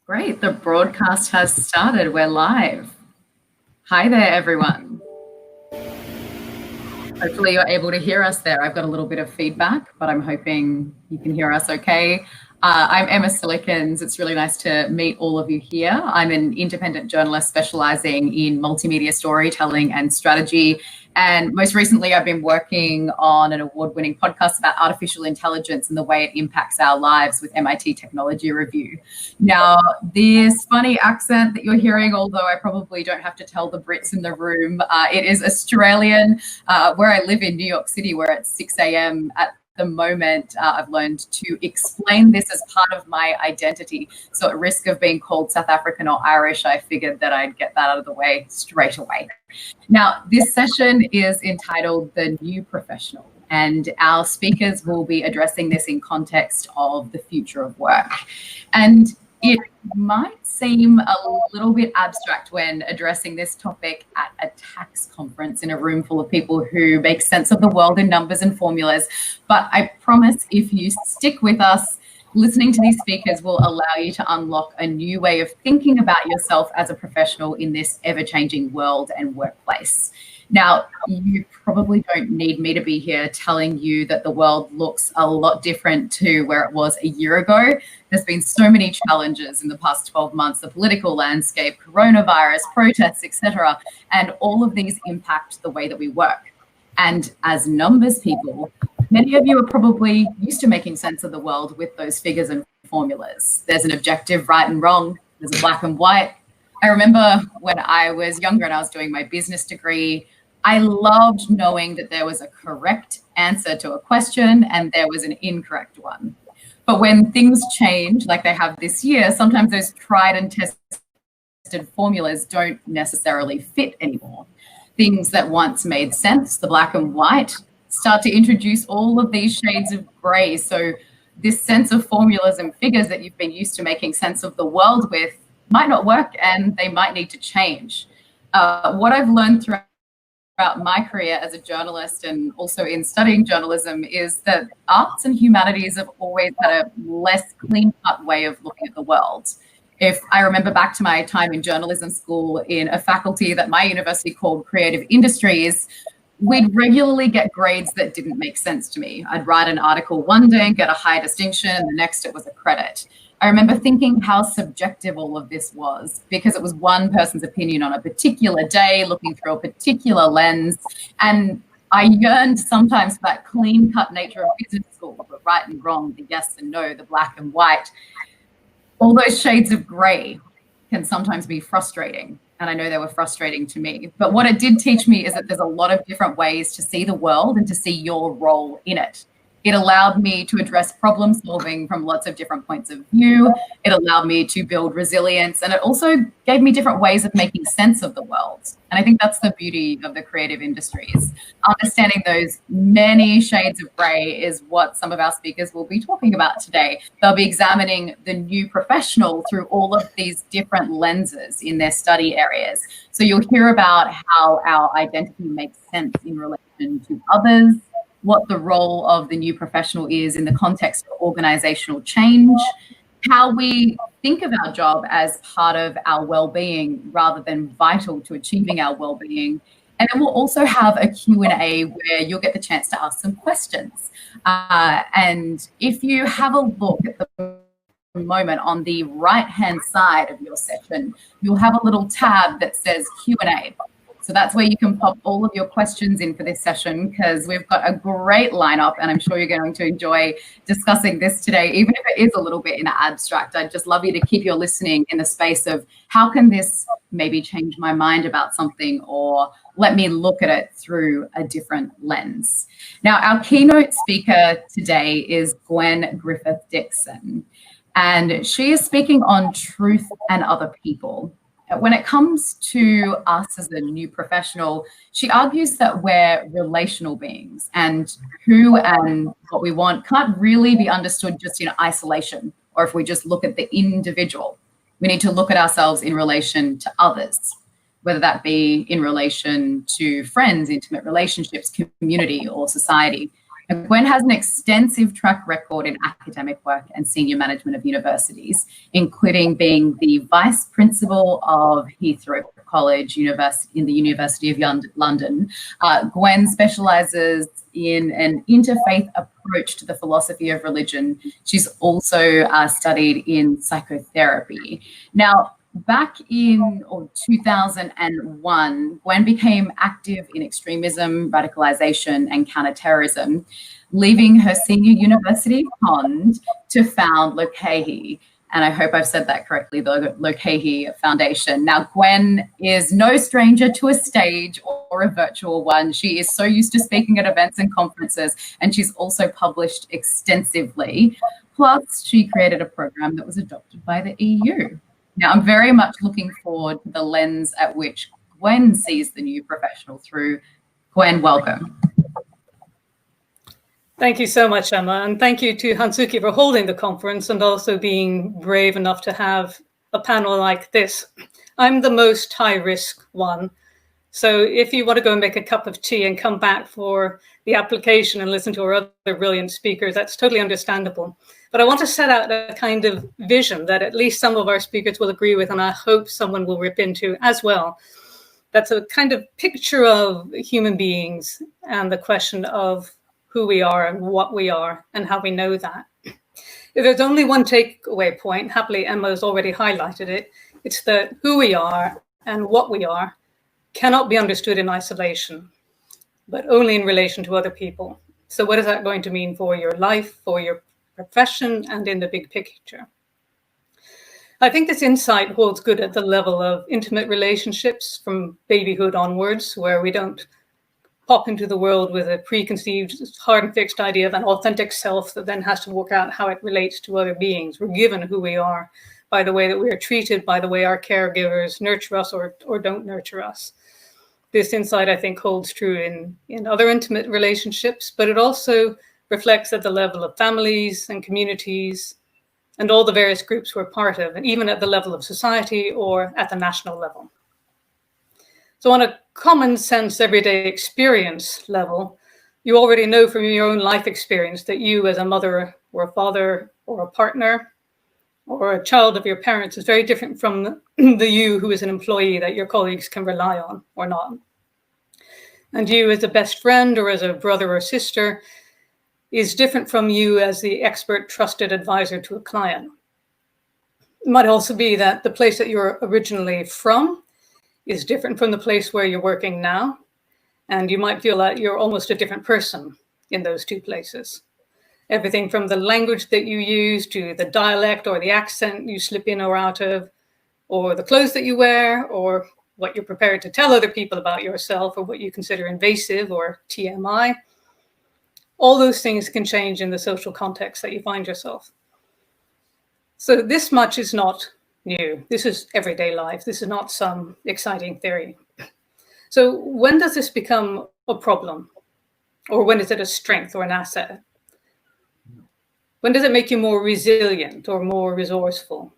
Great, the broadcast has started. We're live. Hi there, everyone. Hopefully you're able to hear us there. I've got a little bit of feedback, but I'm hoping you can hear us okay. I'm Emma Cillekens. It's really nice to meet all of you here. I'm an independent journalist specializing in multimedia storytelling and strategy. And most recently, I've been working on an award-winning podcast about artificial intelligence and the way it impacts our lives with MIT Technology Review. Now, this funny accent that you're hearing, although I probably don't have to tell the Brits in the room, it is Australian. Where I live in New York City, where it's 6 a.m. at the moment, I've learned to explain this as part of my identity. So at risk of being called South African or Irish, I figured that I'd get that out of the way straight away. Now, this session is entitled The New Professional, and our speakers will be addressing this in context of the future of work. And it might seem a little bit abstract when addressing this topic at a tax conference in a room full of people who make sense of the world in numbers and formulas. But I promise if you stick with us, listening to these speakers will allow you to unlock a new way of thinking about yourself as a professional in this ever-changing world and workplace. Now, you probably don't need me to be here telling you that the world looks a lot different to where it was a year ago. There's been so many challenges in the past 12 months, the political landscape, coronavirus, protests, etc. And all of these impact the way that we work. And as numbers people, many of you are probably used to making sense of the world with those figures and formulas. There's an objective right and wrong. There's a black and white. I remember when I was younger and I was doing my business degree, I loved knowing that there was a correct answer to a question and there was an incorrect one. But when things change, like they have this year, sometimes those tried and tested formulas don't necessarily fit anymore. Things that once made sense, the black and white, start to introduce all of these shades of gray. So this sense of formulas and figures that you've been used to making sense of the world with might not work and they might need to change. What I've learned throughout my career as a journalist and also in studying journalism is that arts and humanities have always had a less clean-cut way of looking at the world. If I remember back to my time in journalism school in a faculty that my university called creative industries, we'd regularly get grades that didn't make sense to me. I'd write an article one day and get a high distinction, the next it was a credit. I remember thinking how subjective all of this was because it was one person's opinion on a particular day, looking through a particular lens. And I yearned sometimes for that clean-cut nature of business school, the right and wrong, the yes and no, the black and white. All those shades of gray can sometimes be frustrating. And I know they were frustrating to me. But what it did teach me is that there's a lot of different ways to see the world and to see your role in it. It allowed me to address problem solving from lots of different points of view. It allowed me to build resilience, and it also gave me different ways of making sense of the world. And I think that's the beauty of the creative industries. Understanding those many shades of gray is what some of our speakers will be talking about today. They'll be examining the new professional through all of these different lenses in their study areas. So you'll hear about how our identity makes sense in relation to others, what the role of the new professional is in the context of organizational change, how we think of our job as part of our well-being rather than vital to achieving our well-being. And then we'll also have a Q&A where you'll get the chance to ask some questions. And if you have a look at the moment on the right-hand side of your session, you'll have a little tab that says Q&A. So that's where you can pop all of your questions in for this session because we've got a great lineup and I'm sure you're going to enjoy discussing this today, even if it is a little bit in abstract. I'd just love you to keep your listening in the space of how can this maybe change my mind about something or let me look at it through a different lens. Now, our keynote speaker today is Gwen Griffith-Dickson, and she is speaking on truth and other people. When it comes to us as a new professional, she argues that we're relational beings and who and what we want can't really be understood just in isolation or if we just look at the individual. We need to look at ourselves in relation to others, whether that be in relation to friends, intimate relationships, community, or society. Now, Gwen has an extensive track record in academic work and senior management of universities, including being the vice principal of Heathrow College in the University of London. Gwen specialises in an interfaith approach to the philosophy of religion. She's also studied in psychotherapy. Now, back in 2001, Gwen became active in extremism, radicalisation and counterterrorism, leaving her senior university pond to found Lokahi. And I hope I've said that correctly, the Lokahi Foundation. Now, Gwen is no stranger to a stage or a virtual one. She is so used to speaking at events and conferences, and she's also published extensively. Plus, she created a program that was adopted by the EU. Now, I'm very much looking forward to the lens at which Gwen sees the new professional through. Gwen, welcome. Thank you so much, Emma, and thank you to Hansuke for holding the conference and also being brave enough to have a panel like this. I'm the most high-risk one, so if you want to go and make a cup of tea and come back for the application and listen to our other brilliant speakers, that's totally understandable. But I want to set out a kind of vision that at least some of our speakers will agree with, and I hope someone will rip into as well. That's a kind of picture of human beings and the question of who we are and what we are and how we know that. If there's only one takeaway point, happily Emma has already highlighted it, it's that who we are and what we are cannot be understood in isolation, but only in relation to other people. So what is that going to mean for your life, for your profession, and in the big picture? I think this insight holds good at the level of intimate relationships from babyhood onwards, where we don't pop into the world with a preconceived, hard and fixed idea of an authentic self that then has to work out how it relates to other beings. We're given who we are by the way that we are treated, by the way our caregivers nurture us or don't nurture us. This insight, I think, holds true in other intimate relationships, but it also reflects at the level of families and communities and all the various groups we're part of, and even at the level of society or at the national level. So on a common sense, everyday experience level, you already know from your own life experience that you as a mother or a father or a partner or a child of your parents is very different from the you who is an employee that your colleagues can rely on or not. And you as a best friend or as a brother or sister is different from you as the expert trusted advisor to a client. It might also be that the place that you're originally from is different from the place where you're working now. And you might feel that you're almost a different person in those two places. Everything from the language that you use to the dialect or the accent you slip in or out of, or the clothes that you wear, or what you're prepared to tell other people about yourself, or what you consider invasive or TMI. All those things can change in the social context that you find yourself. So this much is not new. This is everyday life. This is not some exciting theory. So when does this become a problem? Or when is it a strength or an asset? When does it make you more resilient or more resourceful?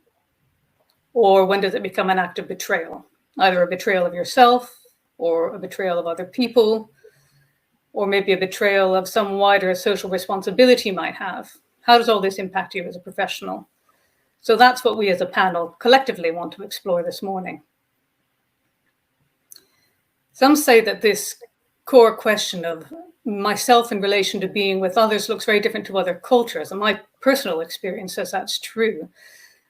Or when does it become an act of betrayal? Either a betrayal of yourself or a betrayal of other people, or maybe a betrayal of some wider social responsibility you might have. How does all this impact you as a professional? So that's what we as a panel collectively want to explore this morning. Some say that this core question of myself in relation to being with others looks very different to other cultures. And my personal experience says that's true.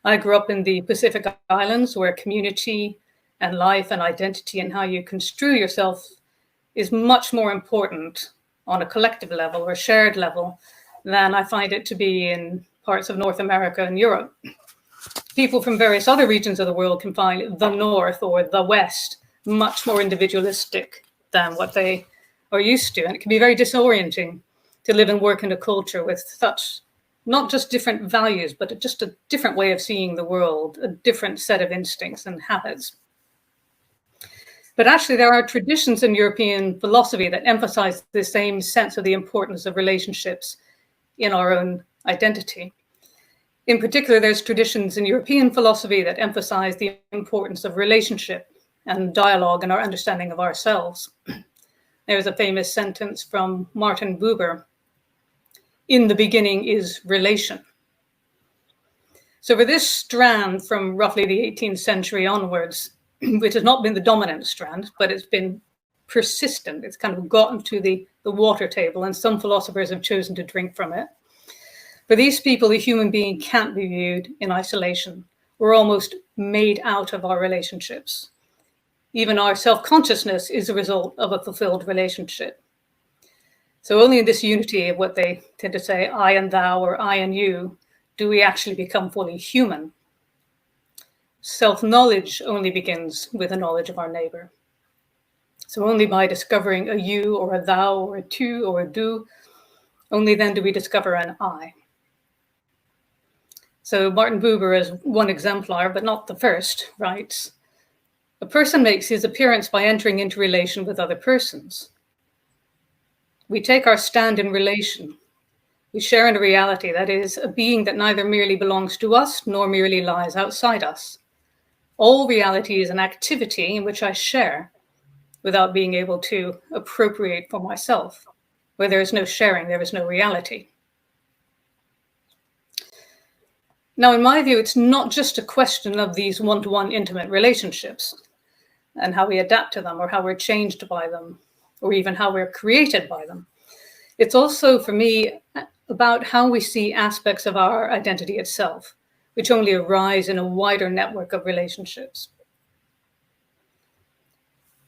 I grew up in the Pacific Islands where community and life and identity and how you construe yourself is much more important on a collective level or shared level than I find it to be in parts of North America and Europe. People from various other regions of the world can find the North or the West much more individualistic than what they are used to. And it can be very disorienting to live and work in a culture with such, not just different values, but just a different way of seeing the world, a different set of instincts and habits. But actually, there are traditions in European philosophy that emphasize the same sense of the importance of relationships in our own identity. In particular, there's traditions in European philosophy that emphasize the importance of relationship and dialogue in our understanding of ourselves. There's a famous sentence from Martin Buber in the beginning is relation. So for this strand from roughly the 18th century onwards, which has not been the dominant strand, but it's been persistent, it's kind of gotten to the water table, and some philosophers have chosen to drink from it. For these people, the human being can't be viewed in isolation. We're almost made out of our relationships. Even our self-consciousness is a result of a fulfilled relationship. So only in this unity of what they tend to say, I and thou, or I and you, do we actually become fully human. Self-knowledge only begins with a knowledge of our neighbor. So only by discovering a you or a thou or a tu or a do, only then do we discover an I. So Martin Buber, as one exemplar, but not the first, writes, a person makes his appearance by entering into relation with other persons. We take our stand in relation. We share in a reality, that is, a being that neither merely belongs to us nor merely lies outside us. All reality is an activity in which I share without being able to appropriate for myself. Where there is no sharing, there is no reality. Now, in my view, it's not just a question of these one-to-one intimate relationships and how we adapt to them or how we're changed by them or even how we're created by them. It's also, for me, about how we see aspects of our identity itself, which only arise in a wider network of relationships.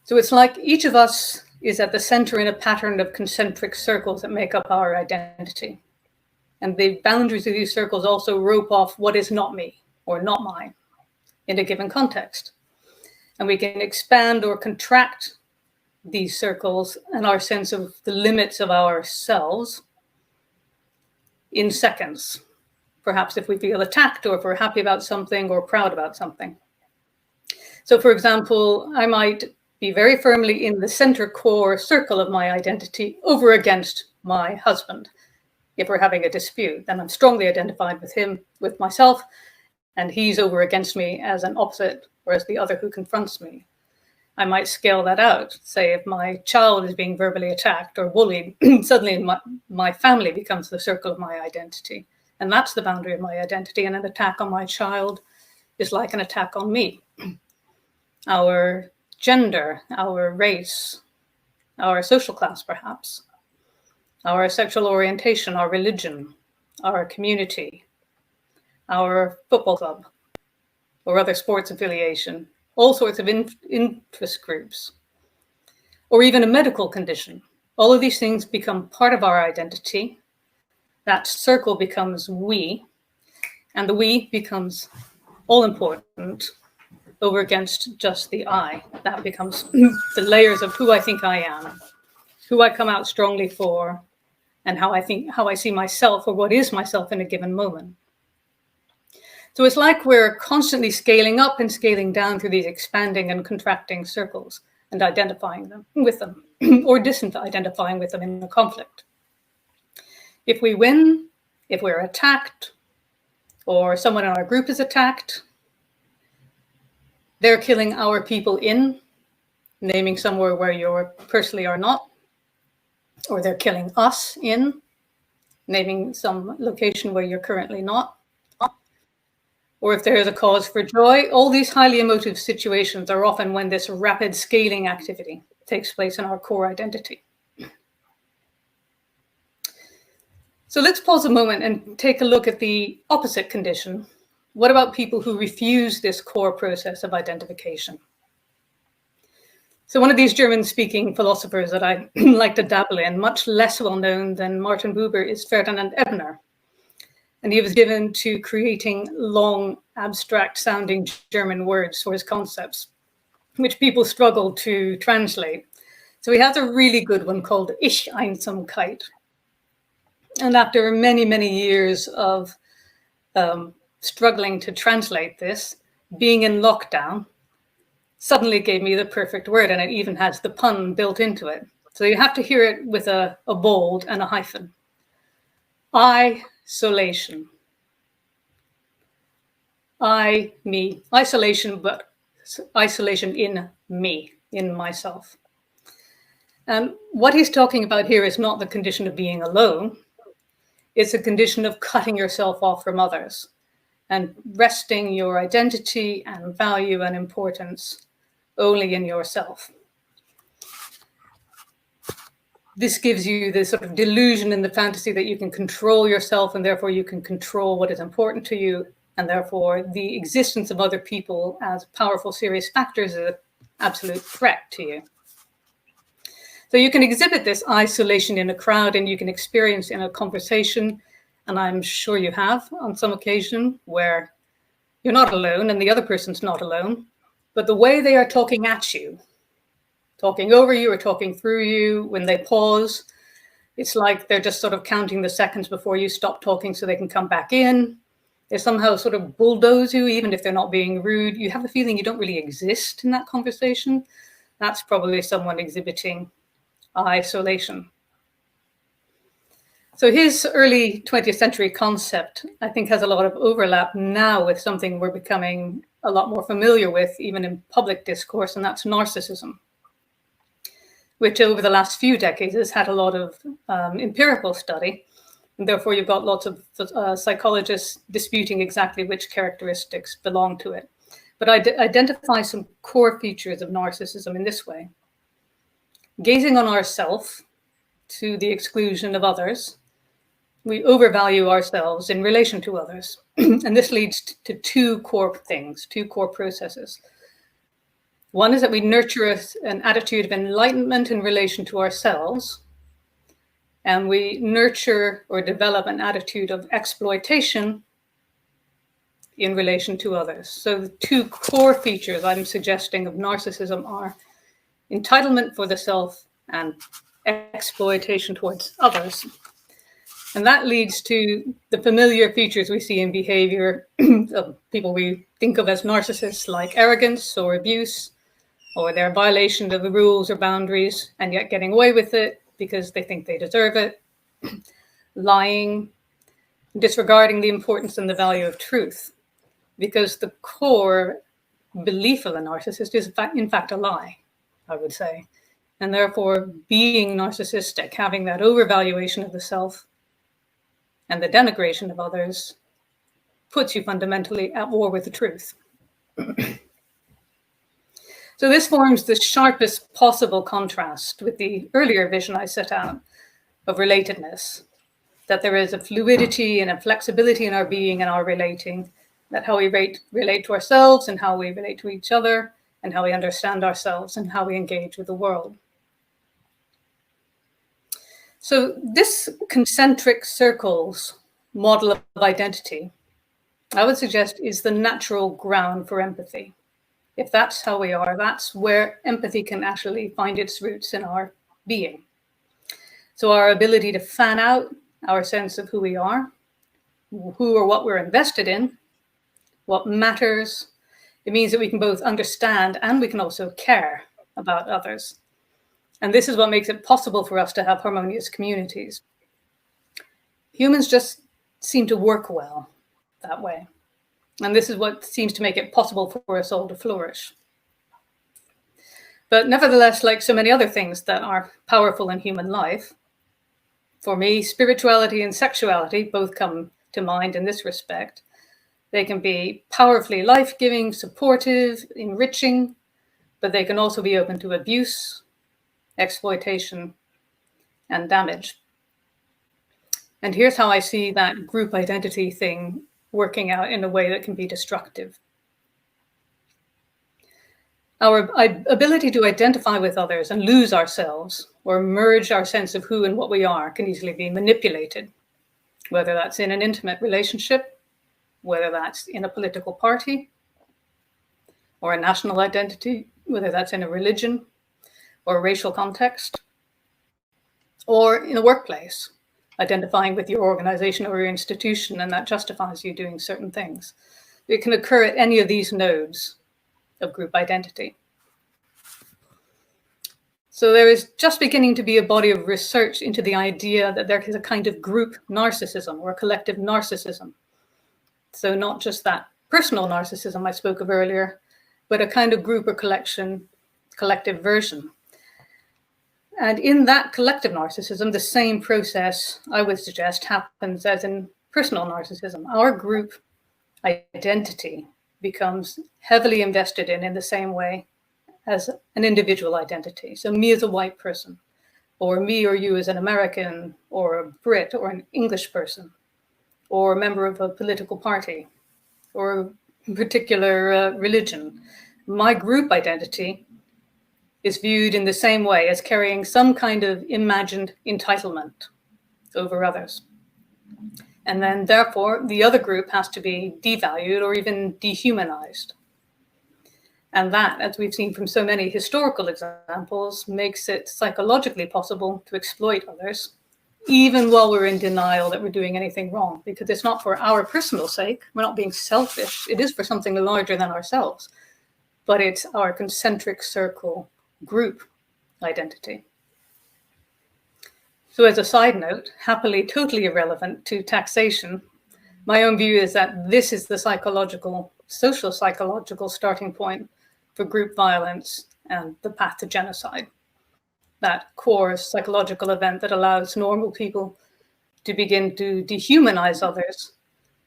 So it's like each of us is at the center in a pattern of concentric circles that make up our identity. And the boundaries of these circles also rope off what is not me or not mine in a given context. And we can expand or contract these circles and our sense of the limits of ourselves in seconds. Perhaps if we feel attacked or if we're happy about something or proud about something. So for example, I might be very firmly in the center core circle of my identity over against my husband. If we're having a dispute, then I'm strongly identified with him, with myself, and he's over against me as an opposite or as the other who confronts me. I might scale that out. Say if my child is being verbally attacked or bullied, suddenly my family becomes the circle of my identity. And that's the boundary of my identity. And an attack on my child is like an attack on me. Our gender, our race, our social class, perhaps, our sexual orientation, our religion, our community, our football club, or other sports affiliation, all sorts of interest groups, or even a medical condition. All of these things become part of our identity. That circle becomes we, and the we becomes all important over against just the I. That becomes the layers of who I think I am, who I come out strongly for, and how I see myself or what is myself in a given moment. So it's like we're constantly scaling up and scaling down through these expanding and contracting circles and identifying them with them or disidentifying with them in the conflict. If we win, if we're attacked, or someone in our group is attacked, they're killing our people in, naming somewhere where you personally are not, or they're killing us in, naming some location where you're currently not. Or if there is a cause for joy, all these highly emotive situations are often when this rapid scaling activity takes place in our core identity. So let's pause a moment and take a look at the opposite condition. What about people who refuse this core process of identification? So one of these German-speaking philosophers that I like to dabble in, much less well-known than Martin Buber, is Ferdinand Ebner. And he was given to creating long, abstract-sounding German words for his concepts, which people struggle to translate. So he has a really good one called Ich-Einsamkeit. And after many, many years of struggling to translate this, being in lockdown suddenly gave me the perfect word, and it even has the pun built into it. So you have to hear it with a bold and a hyphen. Isolation. I, me, isolation, but isolation in me, in myself. And what he's talking about here is not the condition of being alone. It's a condition of cutting yourself off from others and resting your identity and value and importance only in yourself. This gives you this sort of delusion in the fantasy that you can control yourself, and therefore you can control what is important to you, and therefore the existence of other people as powerful, serious factors is an absolute threat to you. So you can exhibit this isolation in a crowd, and you can experience in a conversation, and I'm sure you have on some occasion, where you're not alone and the other person's not alone, but the way they are talking at you, talking over you or talking through you, when they pause, it's like they're just sort of counting the seconds before you stop talking so they can come back in. They somehow sort of bulldoze you, even if they're not being rude. You have the feeling you don't really exist in that conversation. That's probably someone exhibiting isolation. So his early 20th century concept, I think, has a lot of overlap now with something we're becoming a lot more familiar with, even in public discourse, and that's narcissism, which over the last few decades has had a lot of empirical study. And therefore, you've got lots of psychologists disputing exactly which characteristics belong to it. But I identify some core features of narcissism in this way. Gazing on ourself to the exclusion of others, we overvalue ourselves in relation to others. And this leads to two core things, two core processes. One is that we nurture an attitude of enlightenment in relation to ourselves, and we nurture or develop an attitude of exploitation in relation to others. So the two core features I'm suggesting of narcissism are entitlement for the self and exploitation towards others. And that leads to the familiar features we see in behavior of people we think of as narcissists, like arrogance or abuse, or their violation of the rules or boundaries, and yet getting away with it because they think they deserve it, lying, disregarding the importance and the value of truth, because the core belief of a narcissist is in fact a lie, I would say. And therefore, being narcissistic, having that overvaluation of the self and the denigration of others, puts you fundamentally at war with the truth. So this forms the sharpest possible contrast with the earlier vision I set out of relatedness, that there is a fluidity and a flexibility in our being and our relating, that how we relate to ourselves and how we relate to each other and how we understand ourselves and how we engage with the world. So this concentric circles model of identity, I would suggest, is the natural ground for empathy. If that's how we are, that's where empathy can actually find its roots in our being. So our ability to fan out our sense of who we are, who or what we're invested in, what matters, it means that we can both understand and we can also care about others. And this is what makes it possible for us to have harmonious communities. Humans just seem to work well that way. And this is what seems to make it possible for us all to flourish. But nevertheless, like so many other things that are powerful in human life, for me, spirituality and sexuality both come to mind in this respect. They can be powerfully life-giving, supportive, enriching, but they can also be open to abuse, exploitation, and damage. And here's how I see that group identity thing working out in a way that can be destructive. Our ability to identify with others and lose ourselves or merge our sense of who and what we are can easily be manipulated, whether that's in an intimate relationship, whether that's in a political party or a national identity, whether that's in a religion or a racial context, or in a workplace, identifying with your organization or your institution, and that justifies you doing certain things. It can occur at any of these nodes of group identity. So there is just beginning to be a body of research into the idea that there is a kind of group narcissism or a collective narcissism. So not just that personal narcissism I spoke of earlier, but a kind of group or collective version. And in that collective narcissism, the same process, I would suggest, happens as in personal narcissism. Our group identity becomes heavily invested in the same way as an individual identity. So me as a white person, or me or you as an American, or a Brit, or an English person, or a member of a political party, or a particular religion. My group identity is viewed in the same way as carrying some kind of imagined entitlement over others. And then therefore, the other group has to be devalued or even dehumanized. And that, as we've seen from so many historical examples, makes it psychologically possible to exploit others, even while we're in denial that we're doing anything wrong, because it's not for our personal sake. We're not being selfish. It is for something larger than ourselves, but it's our concentric circle group identity. So as a side note, happily totally irrelevant to taxation, my own view is that this is the social psychological starting point for group violence and the path to genocide. That core psychological event that allows normal people to begin to dehumanize others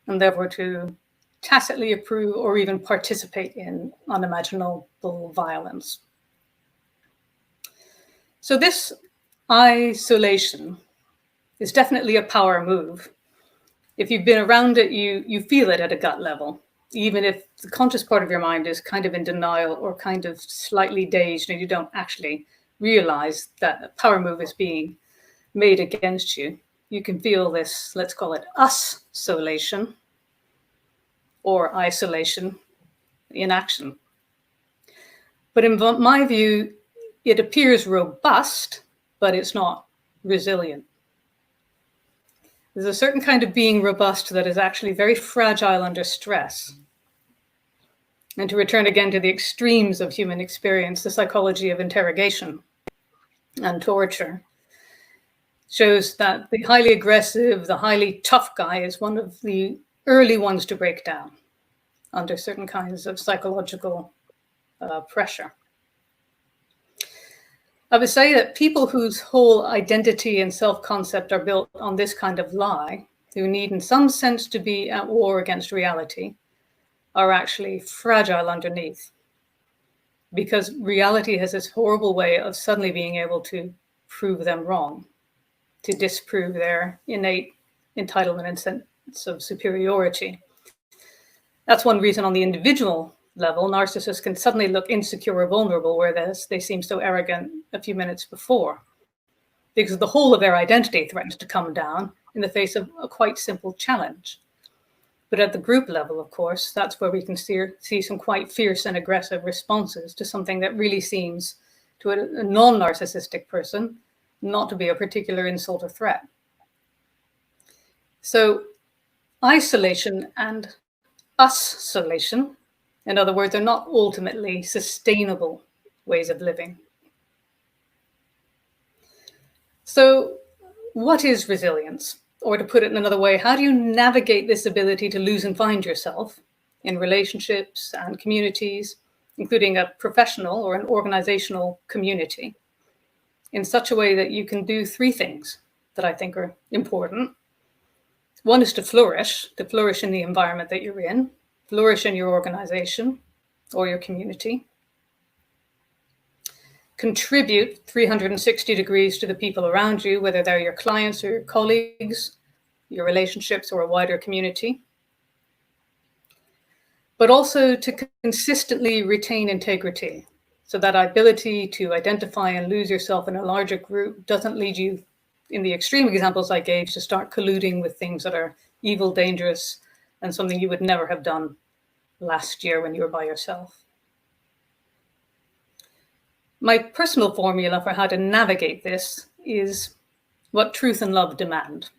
and therefore to tacitly approve or even participate in unimaginable violence. So this isolation is definitely a power move. If you've been around it, you feel it at a gut level, even if the conscious part of your mind is kind of in denial or kind of slightly dazed and you don't actually realize that a power move is being made against you. You can feel this, let's call it us-solation or isolation in action. But in my view, it appears robust, but it's not resilient. There's a certain kind of being robust that is actually very fragile under stress. And to return again to the extremes of human experience, the psychology of interrogation and torture shows that the highly aggressive, the highly tough guy is one of the early ones to break down under certain kinds of psychological pressure. I would say that people whose whole identity and self-concept are built on this kind of lie, who need in some sense to be at war against reality, are actually fragile underneath. Because reality has this horrible way of suddenly being able to prove them wrong, to disprove their innate entitlement and sense of superiority. That's one reason on the individual level, narcissists can suddenly look insecure or vulnerable, whereas they seem so arrogant a few minutes before, because the whole of their identity threatens to come down in the face of a quite simple challenge. But at the group level, of course, that's where we can see some quite fierce and aggressive responses to something that really seems to a non-narcissistic person not to be a particular insult or threat. So isolation and us-solation, in other words, are not ultimately sustainable ways of living. So what is resilience? Or to put it in another way, how do you navigate this ability to lose and find yourself in relationships and communities, including a professional or an organizational community, in such a way that you can do three things that I think are important? One is to flourish in the environment that you're in, flourish in your organization or your community, contribute 360 degrees to the people around you, whether they're your clients or your colleagues, your relationships or a wider community, but also to consistently retain integrity. So that ability to identify and lose yourself in a larger group doesn't lead you, in the extreme examples I gave, to start colluding with things that are evil, dangerous, and something you would never have done last year when you were by yourself. My personal formula for how to navigate this is what truth and love demand.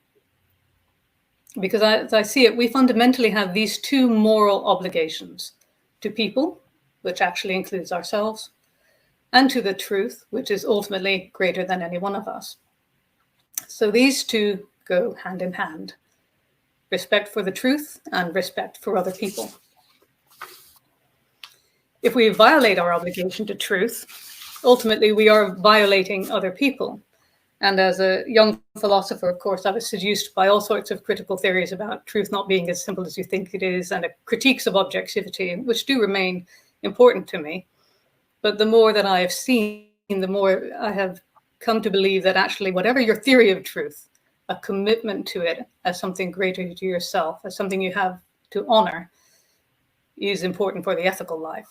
Because as I see it, we fundamentally have these two moral obligations: to people, which actually includes ourselves, and to the truth, which is ultimately greater than any one of us. So these two go hand in hand: respect for the truth and respect for other people. If we violate our obligation to truth, ultimately we are violating other people. And as a young philosopher, of course, I was seduced by all sorts of critical theories about truth not being as simple as you think it is, and critiques of objectivity, which do remain important to me. But the more that I have seen, the more I have come to believe that actually whatever your theory of truth, a commitment to it as something greater to yourself, as something you have to honor, is important for the ethical life.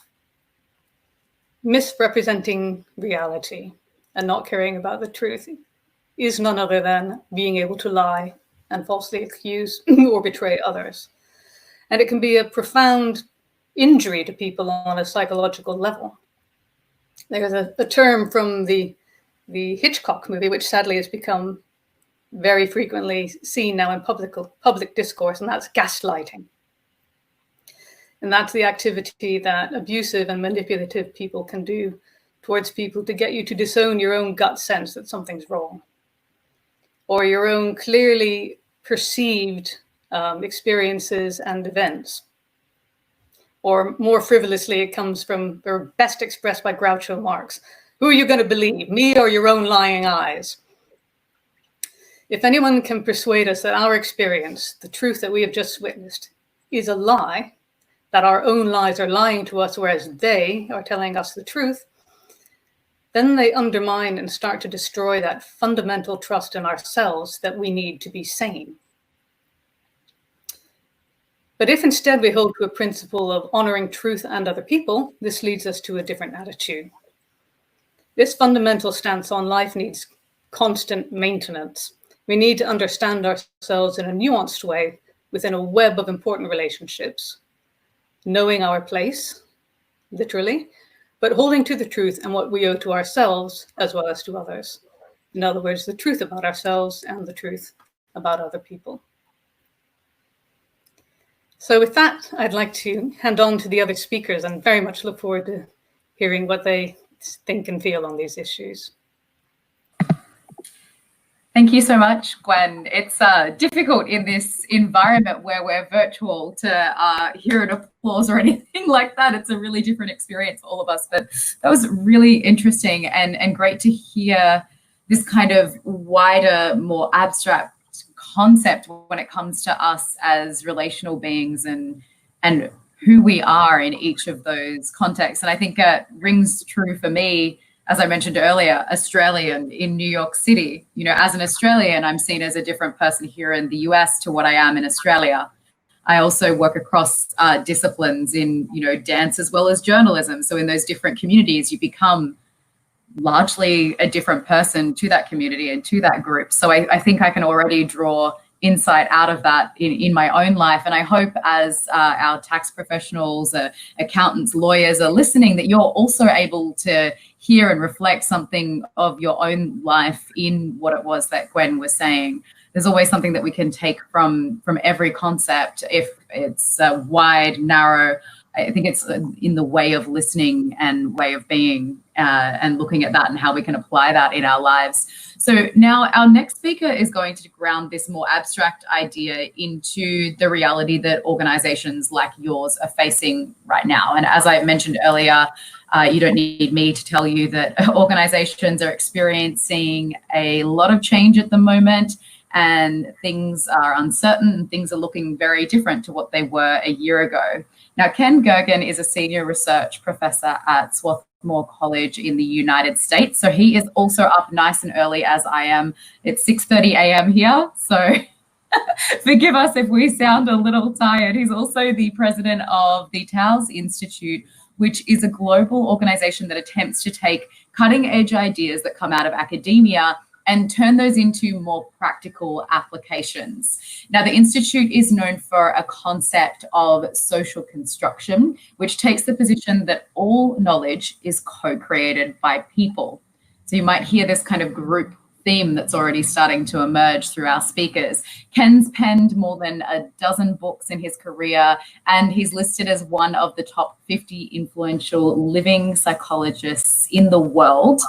Misrepresenting reality and not caring about the truth is none other than being able to lie and falsely accuse or betray others. And it can be a profound injury to people on a psychological level. There's a term from the Hitchcock movie, which sadly has become very frequently seen now in public discourse, and that's gaslighting. And that's the activity that abusive and manipulative people can do towards people to get you to disown your own gut sense that something's wrong, or your own clearly perceived experiences and events. Or more frivolously, it comes from, or best expressed by Groucho Marx. Who are you going to believe, me or your own lying eyes? If anyone can persuade us that our experience, the truth that we have just witnessed, is a lie, that our own lies are lying to us, whereas they are telling us the truth, then they undermine and start to destroy that fundamental trust in ourselves that we need to be sane. But if instead we hold to a principle of honoring truth and other people, this leads us to a different attitude. This fundamental stance on life needs constant maintenance. We need to understand ourselves in a nuanced way within a web of important relationships, knowing our place, literally, but holding to the truth and what we owe to ourselves as well as to others. In other words, the truth about ourselves and the truth about other people. So with that, I'd like to hand on to the other speakers and very much look forward to hearing what they think and feel on these issues. Thank you so much, Gwen. It's difficult in this environment where we're virtual to hear an applause or anything like that. It's a really different experience for all of us, but that was really interesting and great to hear this kind of wider, more abstract concept when it comes to us as relational beings and who we are in each of those contexts. And I think it rings true for me, as I mentioned earlier, Australian in New York City. You know, as an Australian, I'm seen as a different person here in the US to what I am in Australia. I also work across disciplines in, you know, dance as well as journalism. So in those different communities, you become largely a different person to that community and to that group. So I think I can already draw insight out of that in my own life. And I hope as our tax professionals, accountants, lawyers are listening, that you're also able to hear and reflect something of your own life in what it was that Gwen was saying. There's always something that we can take from every concept. If it's wide, narrow, I think it's in the way of listening and way of being and looking at that and how we can apply that in our lives. So now our next speaker is going to ground this more abstract idea into the reality that organizations like yours are facing right now. And as I mentioned earlier, you don't need me to tell you that organizations are experiencing a lot of change at the moment, and things are uncertain and things are looking very different to what they were a year ago. Now, Ken Gergen is a senior research professor at Swarthmore College in the United States. So he is also up nice and early as I am. It's 6:30 a.m. here. So forgive us if we sound a little tired. He's also the president of the Taos Institute, which is a global organization that attempts to take cutting edge ideas that come out of academia and turn those into more practical applications. Now, the Institute is known for a concept of social construction, which takes the position that all knowledge is co-created by people. So you might hear this kind of group theme that's already starting to emerge through our speakers. Ken's penned more than a dozen books in his career, and he's listed as one of the top 50 influential living psychologists in the world.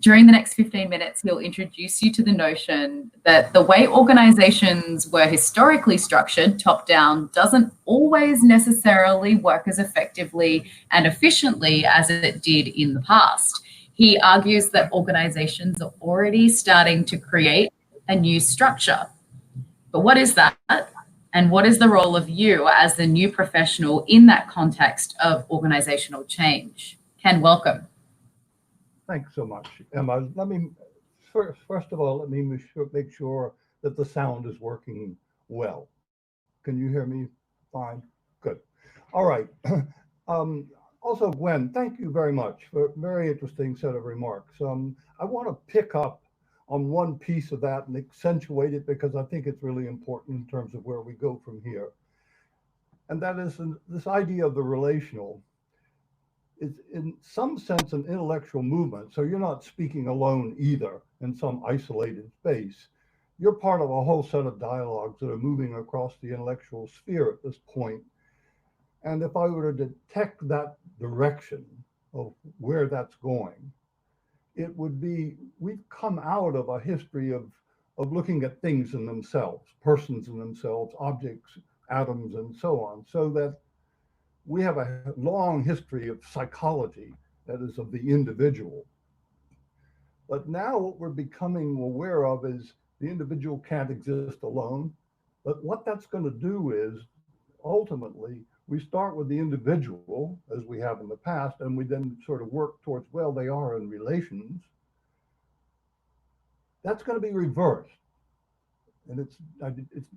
During the next 15 minutes, he'll introduce you to the notion that the way organizations were historically structured, top down, doesn't always necessarily work as effectively and efficiently as it did in the past. He argues that organizations are already starting to create a new structure. But what is that? And what is the role of you as the new professional in that context of organizational change? Ken, welcome. Thanks so much, Emma. Let me, first of all, let me make sure that the sound is working well. Can you hear me fine? Good. All right. Also, Gwen, thank you very much for a very interesting set of remarks. I want to pick up on one piece of that and accentuate it because I think it's really important in terms of where we go from here. And that is this idea of the relational. It's in some sense an intellectual movement. So you're not speaking alone either in some isolated space. You're part of a whole set of dialogues that are moving across the intellectual sphere at this point. And if I were to detect that direction of where that's going, it would be, we've come out of a history of looking at things in themselves, persons in themselves, objects, atoms, and so on, so that we have a long history of psychology, that is of the individual. But now what we're becoming aware of is the individual can't exist alone. But what that's going to do is ultimately we start with the individual as we have in the past, and we then sort of work towards, well, they are in relations. That's going to be reversed. And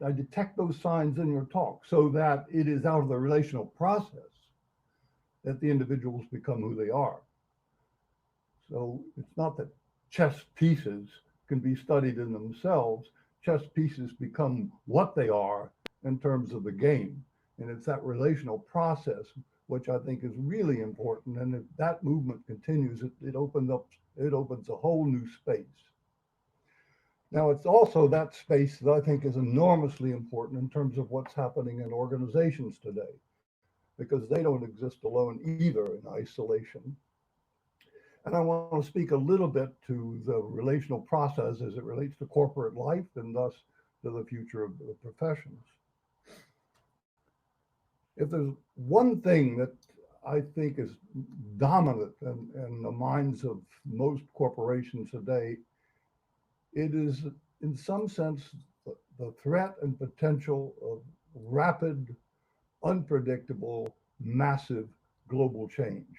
I detect those signs in your talk, so that it is out of the relational process that the individuals become who they are. So it's not that chess pieces can be studied in themselves. Chess pieces become what they are in terms of the game. And it's that relational process, which I think is really important. And if that movement continues, it opens a whole new space. Now, it's also that space that I think is enormously important in terms of what's happening in organizations today, because they don't exist alone either in isolation. And I want to speak a little bit to the relational process as it relates to corporate life and thus to the future of the professions. If there's one thing that I think is dominant in the minds of most corporations today, it is, in some sense, the threat and potential of rapid, unpredictable, massive global change.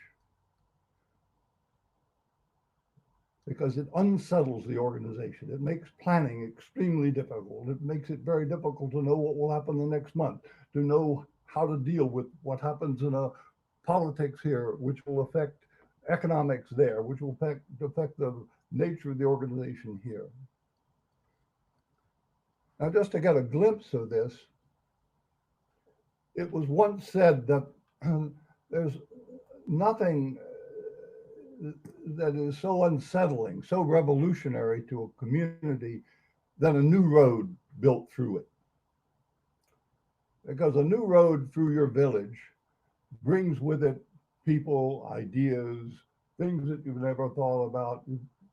Because it unsettles the organization. It makes planning extremely difficult. It makes it very difficult to know what will happen the next month, to know how to deal with what happens in a politics here, which will affect economics there, which will affect the nature of the organization here. Now, just to get a glimpse of this, it was once said that there's nothing that is so unsettling, so revolutionary to a community than a new road built through it. Because a new road through your village brings with it people, ideas, things that you've never thought about.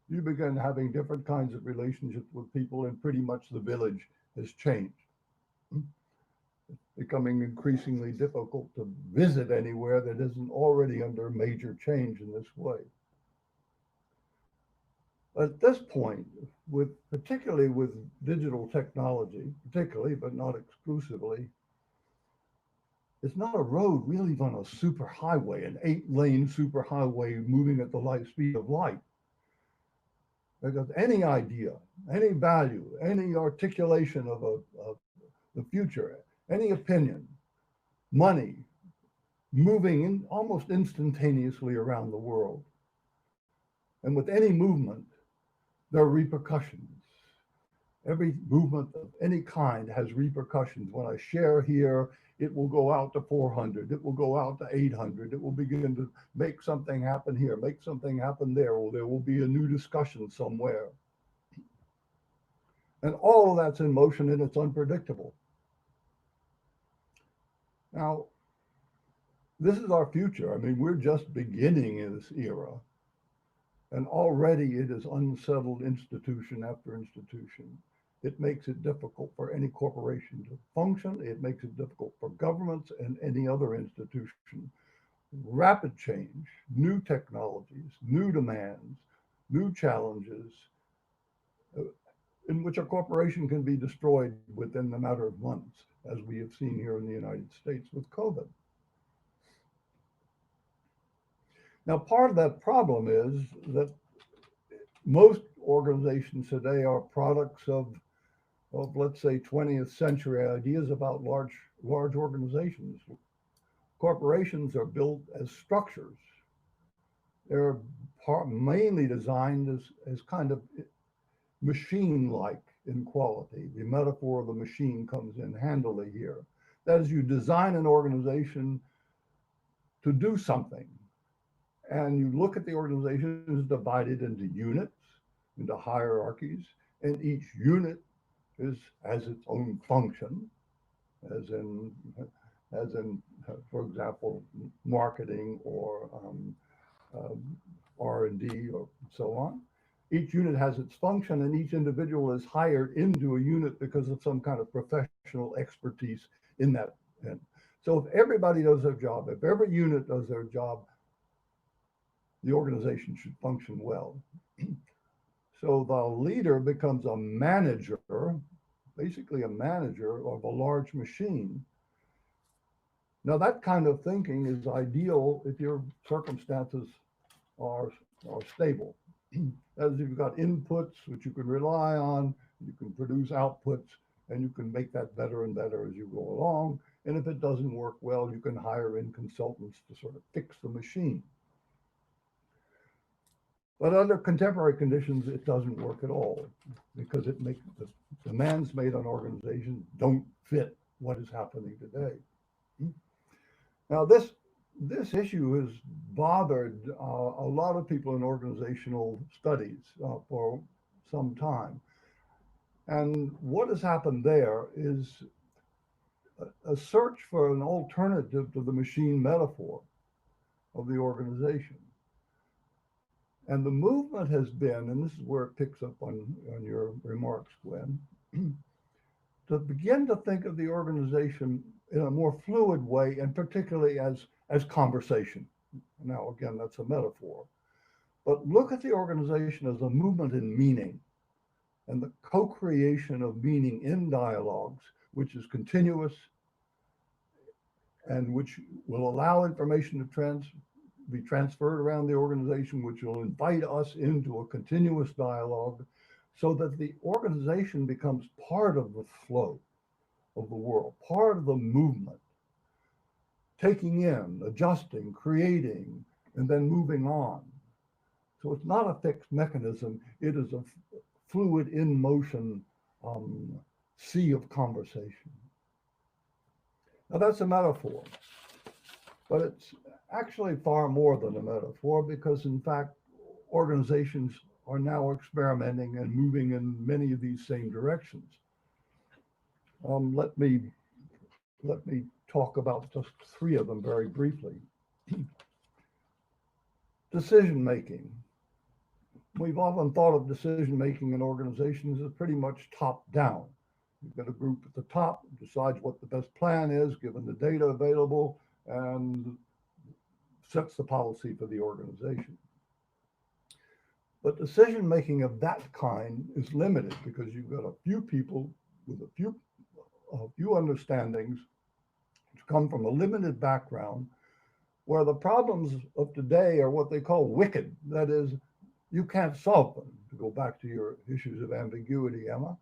You begin having different kinds of relationships with people, and pretty much the village has changed. It's becoming increasingly difficult to visit anywhere that isn't already under major change in this way. At this point, particularly with digital technology, but not exclusively, it's not a road. We live on a superhighway, an 8-lane superhighway moving at the speed of light. Because any idea, any value, any articulation of the future, any opinion, money, moving almost instantaneously around the world. And with any movement, there are repercussions. Every movement of any kind has repercussions. When I share here, it will go out to 400, it will go out to 800, it will begin to make something happen here, make something happen there, or there will be a new discussion somewhere. And all of that's in motion, and it's unpredictable. Now, this is our future. I mean, we're just beginning in this era. And already it has unsettled institution after institution. It makes it difficult for any corporation to function. It makes it difficult for governments and any other institution. Rapid change, new technologies, new demands, new challenges, in which a corporation can be destroyed within a matter of months, as we have seen here in the United States with COVID. Now, part of that problem is that most organizations today are products of let's say 20th century ideas about large organizations. Corporations are built as structures. They're mainly designed as kind of machine-like in quality. The metaphor of the machine comes in handily here. That is, you design an organization to do something, and you look at the organization as divided into units, into hierarchies, and each unit has its own function, as in, for example, marketing or R&D or so on. Each unit has its function, and each individual is hired into a unit because of some kind of professional expertise in that. And so if everybody does their job, if every unit does their job, the organization should function well. So the leader becomes a manager, basically a manager of a large machine. Now that kind of thinking is ideal if your circumstances are stable. As you've got inputs which you can rely on, you can produce outputs, and you can make that better and better as you go along. And if it doesn't work well, you can hire in consultants to sort of fix the machine. But under contemporary conditions, it doesn't work at all, because it makes the demands made on organizations don't fit what is happening today. Now, this issue has bothered a lot of people in organizational studies for some time. And what has happened there is a search for an alternative to the machine metaphor of the organization. And the movement has been, and this is where it picks up on your remarks, Gwen, to begin to think of the organization in a more fluid way, and particularly as conversation. Now, again, that's a metaphor. But look at the organization as a movement in meaning and the co-creation of meaning in dialogues, which is continuous and which will allow information to be transferred around the organization, which will invite us into a continuous dialogue, so that the organization becomes part of the flow of the world, part of the movement, taking in, adjusting, creating, and then moving on. So it's not a fixed mechanism, it is a fluid, in motion sea of conversation. Now that's a metaphor, but it's actually far more than a metaphor, because in fact, organizations are now experimenting and moving in many of these same directions. Let me talk about just three of them very briefly. Decision making. We've often thought of decision making in organizations as pretty much top down. You've got a group at the top who decides what the best plan is, given the data available, and sets the policy for the organization. But decision making of that kind is limited, because you've got a few people with a few understandings, which come from a limited background, where the problems of today are what they call wicked. That is, you can't solve them. To go back to your issues of ambiguity, Emma,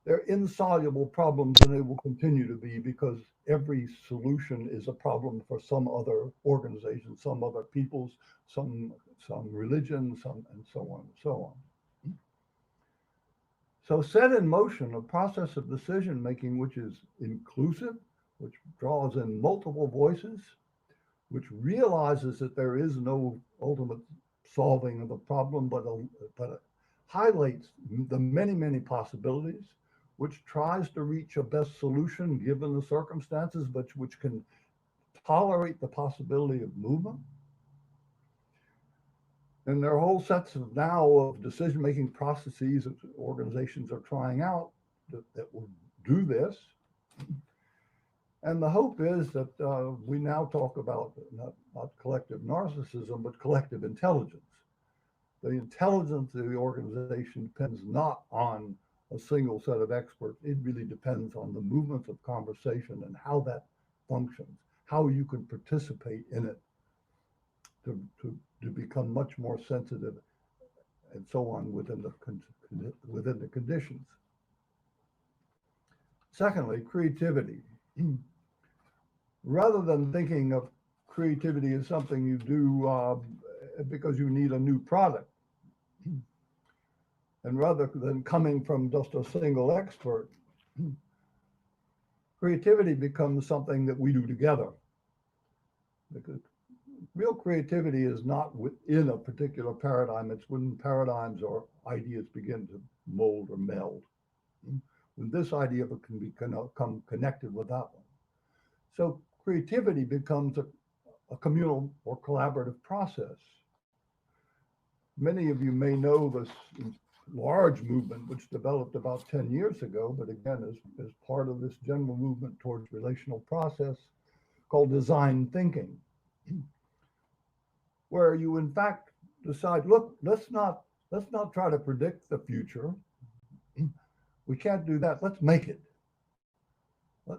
they're insoluble problems, and they will continue to be, because every solution is a problem for some other organization, some other peoples, some religion, and so on and so on. So set in motion a process of decision making which is inclusive, which draws in multiple voices, which realizes that there is no ultimate solving of the problem, but it highlights the many, many possibilities, which tries to reach a best solution given the circumstances, but which can tolerate the possibility of movement. And there are whole sets of now of decision-making processes that organizations are trying out that will do this. And the hope is that we now talk about not collective narcissism, but collective intelligence. The intelligence of the organization depends not on a single set of experts. It really depends on the movements of conversation and how that functions, how you can participate in it to become much more sensitive and so on within the conditions. Secondly, creativity. Rather than thinking of creativity as something you do because you need a new product, and rather than coming from just a single expert, creativity becomes something that we do together. Because real creativity is not within a particular paradigm, it's when paradigms or ideas begin to mold or meld. When this idea can become connected with that one. So creativity becomes a communal or collaborative process. Many of you may know this large movement which developed about 10 years ago, but again, as part of this general movement towards relational process called design thinking, where you in fact decide, look, let's not try to predict the future. We can't do that. Let's make it.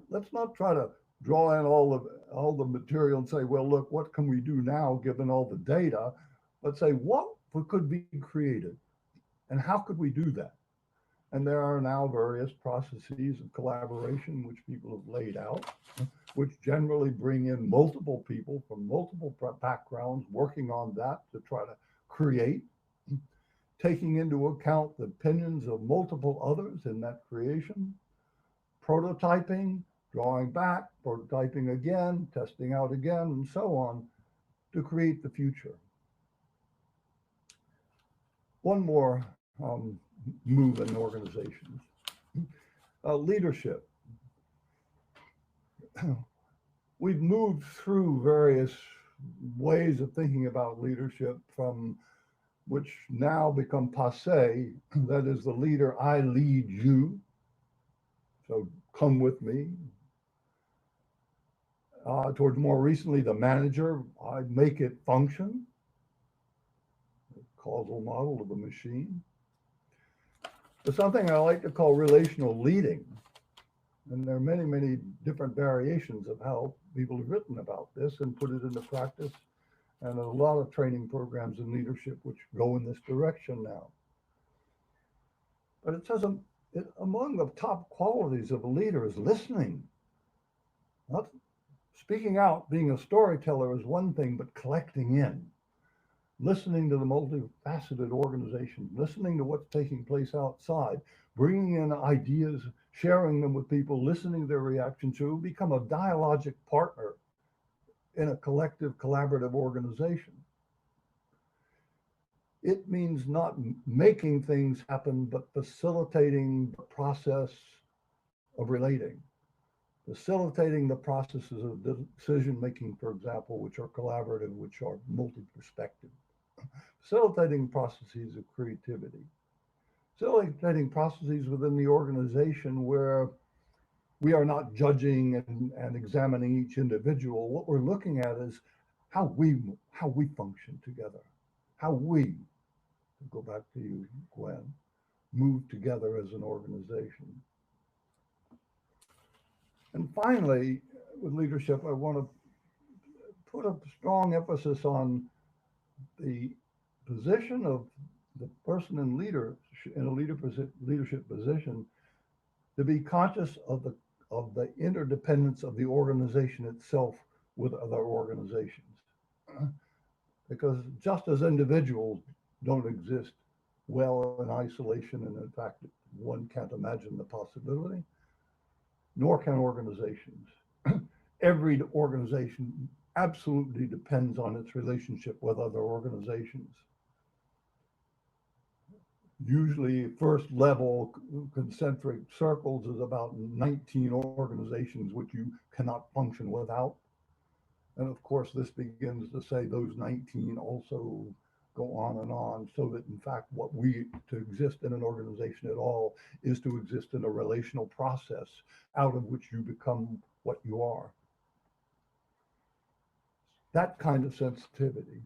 Let's not try to draw in all the material and say, well, look, what can we do now given all the data? Let's say, what could be created and how could we do that? And there are now various processes of collaboration which people have laid out, which generally bring in multiple people from multiple backgrounds working on that to try to create, taking into account the opinions of multiple others in that creation, prototyping, drawing back, prototyping again, testing out again, and so on to create the future. One more move in organizations, leadership. We've moved through various ways of thinking about leadership from which now become passé, that is the leader, I lead you, so come with me. Towards more recently, the manager, I make it function, the causal model of the machine. There's something I like to call relational leading. And there are many, many different variations of how people have written about this and put it into practice. And a lot of training programs in leadership which go in this direction now. But it says among the top qualities of a leader is listening. Not speaking out, being a storyteller is one thing, but collecting in. Listening to the multifaceted organization, listening to what's taking place outside, bringing in ideas, sharing them with people, listening to their reactions, so you become a dialogic partner in a collective, collaborative organization. It means not making things happen, but facilitating the process of relating, facilitating the processes of decision-making, for example, which are collaborative, which are multi-perspective, facilitating processes of creativity, facilitating processes within the organization where we are not judging and examining each individual. What we're looking at is how we function together, how we, go back to you, Gwen, move together as an organization. And finally, with leadership, I want to put a strong emphasis on the position of the person in a leadership position to be conscious of the interdependence of the organization itself with other organizations. Because just as individuals don't exist well in isolation, and in fact, one can't imagine the possibility, nor can organizations. Every organization absolutely depends on its relationship with other organizations. Usually first level concentric circles is about 19 organizations which you cannot function without. And of course, this begins to say those 19 also go on, so that in fact to exist in an organization at all is to exist in a relational process out of which you become what you are. That kind of sensitivity.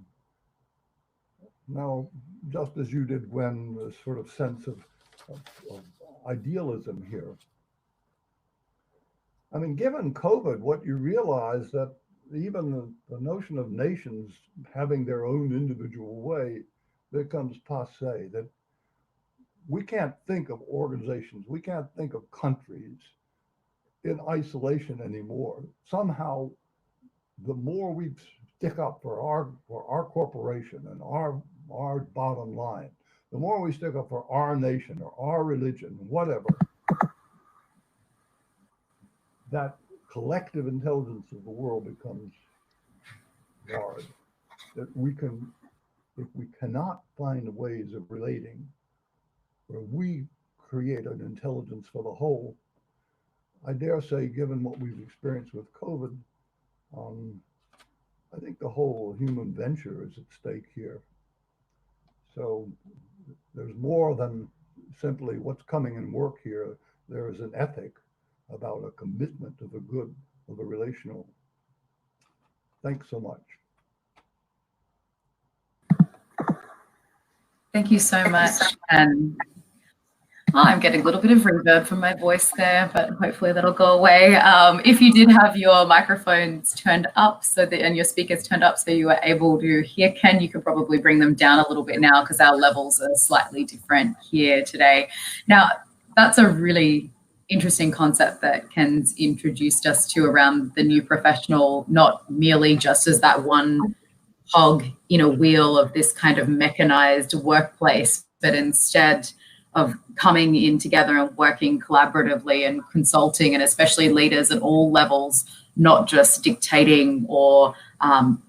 Now, just as you did, Gwen, the sort of sense of idealism here. I mean, given COVID, what you realize that even the notion of nations having their own individual way becomes passé, that we can't think of organizations, we can't think of countries in isolation anymore. Somehow, the more we stick up for our corporation and our bottom line, the more we stick up for our nation or our religion, whatever, that collective intelligence of the world becomes large. That if we cannot find ways of relating where we create an intelligence for the whole, I dare say, given what we've experienced with COVID, I think the whole human venture is at stake here. So there's more than simply what's coming in work here. There is an ethic about a commitment to the good of the relational. Thanks so much. Thank you so much. And I'm getting a little bit of reverb from my voice there, but hopefully that'll go away. If you did have your microphones turned up and your speakers turned up so you were able to hear Ken, you could probably bring them down a little bit now because our levels are slightly different here today. Now, that's a really interesting concept that Ken's introduced us to around the new professional, not merely just as that one cog in a wheel of this kind of mechanized workplace, but instead of coming in together and working collaboratively and consulting, and especially leaders at all levels, not just dictating or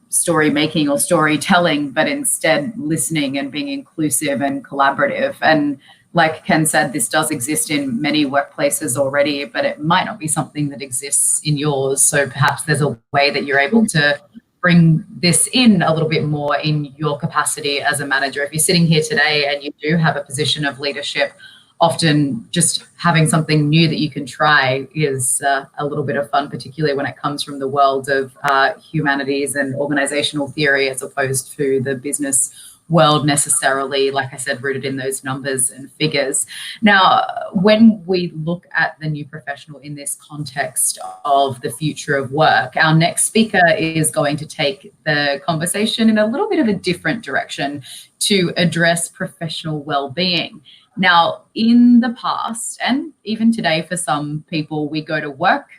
story making or storytelling, but instead listening and being inclusive and collaborative. And like Ken said, this does exist in many workplaces already, but it might not be something that exists in yours. So perhaps there's a way that you're able to bring this in a little bit more in your capacity as a manager. If you're sitting here today and you do have a position of leadership, often just having something new that you can try is a little bit of fun, particularly when it comes from the world of humanities and organizational theory, as opposed to the business world necessarily, like I said, rooted in those numbers and figures. Now, when we look at the new professional in this context of the future of work, our next speaker is going to take the conversation in a little bit of a different direction to address professional well-being. Now, in the past, and even today for some people, we go to work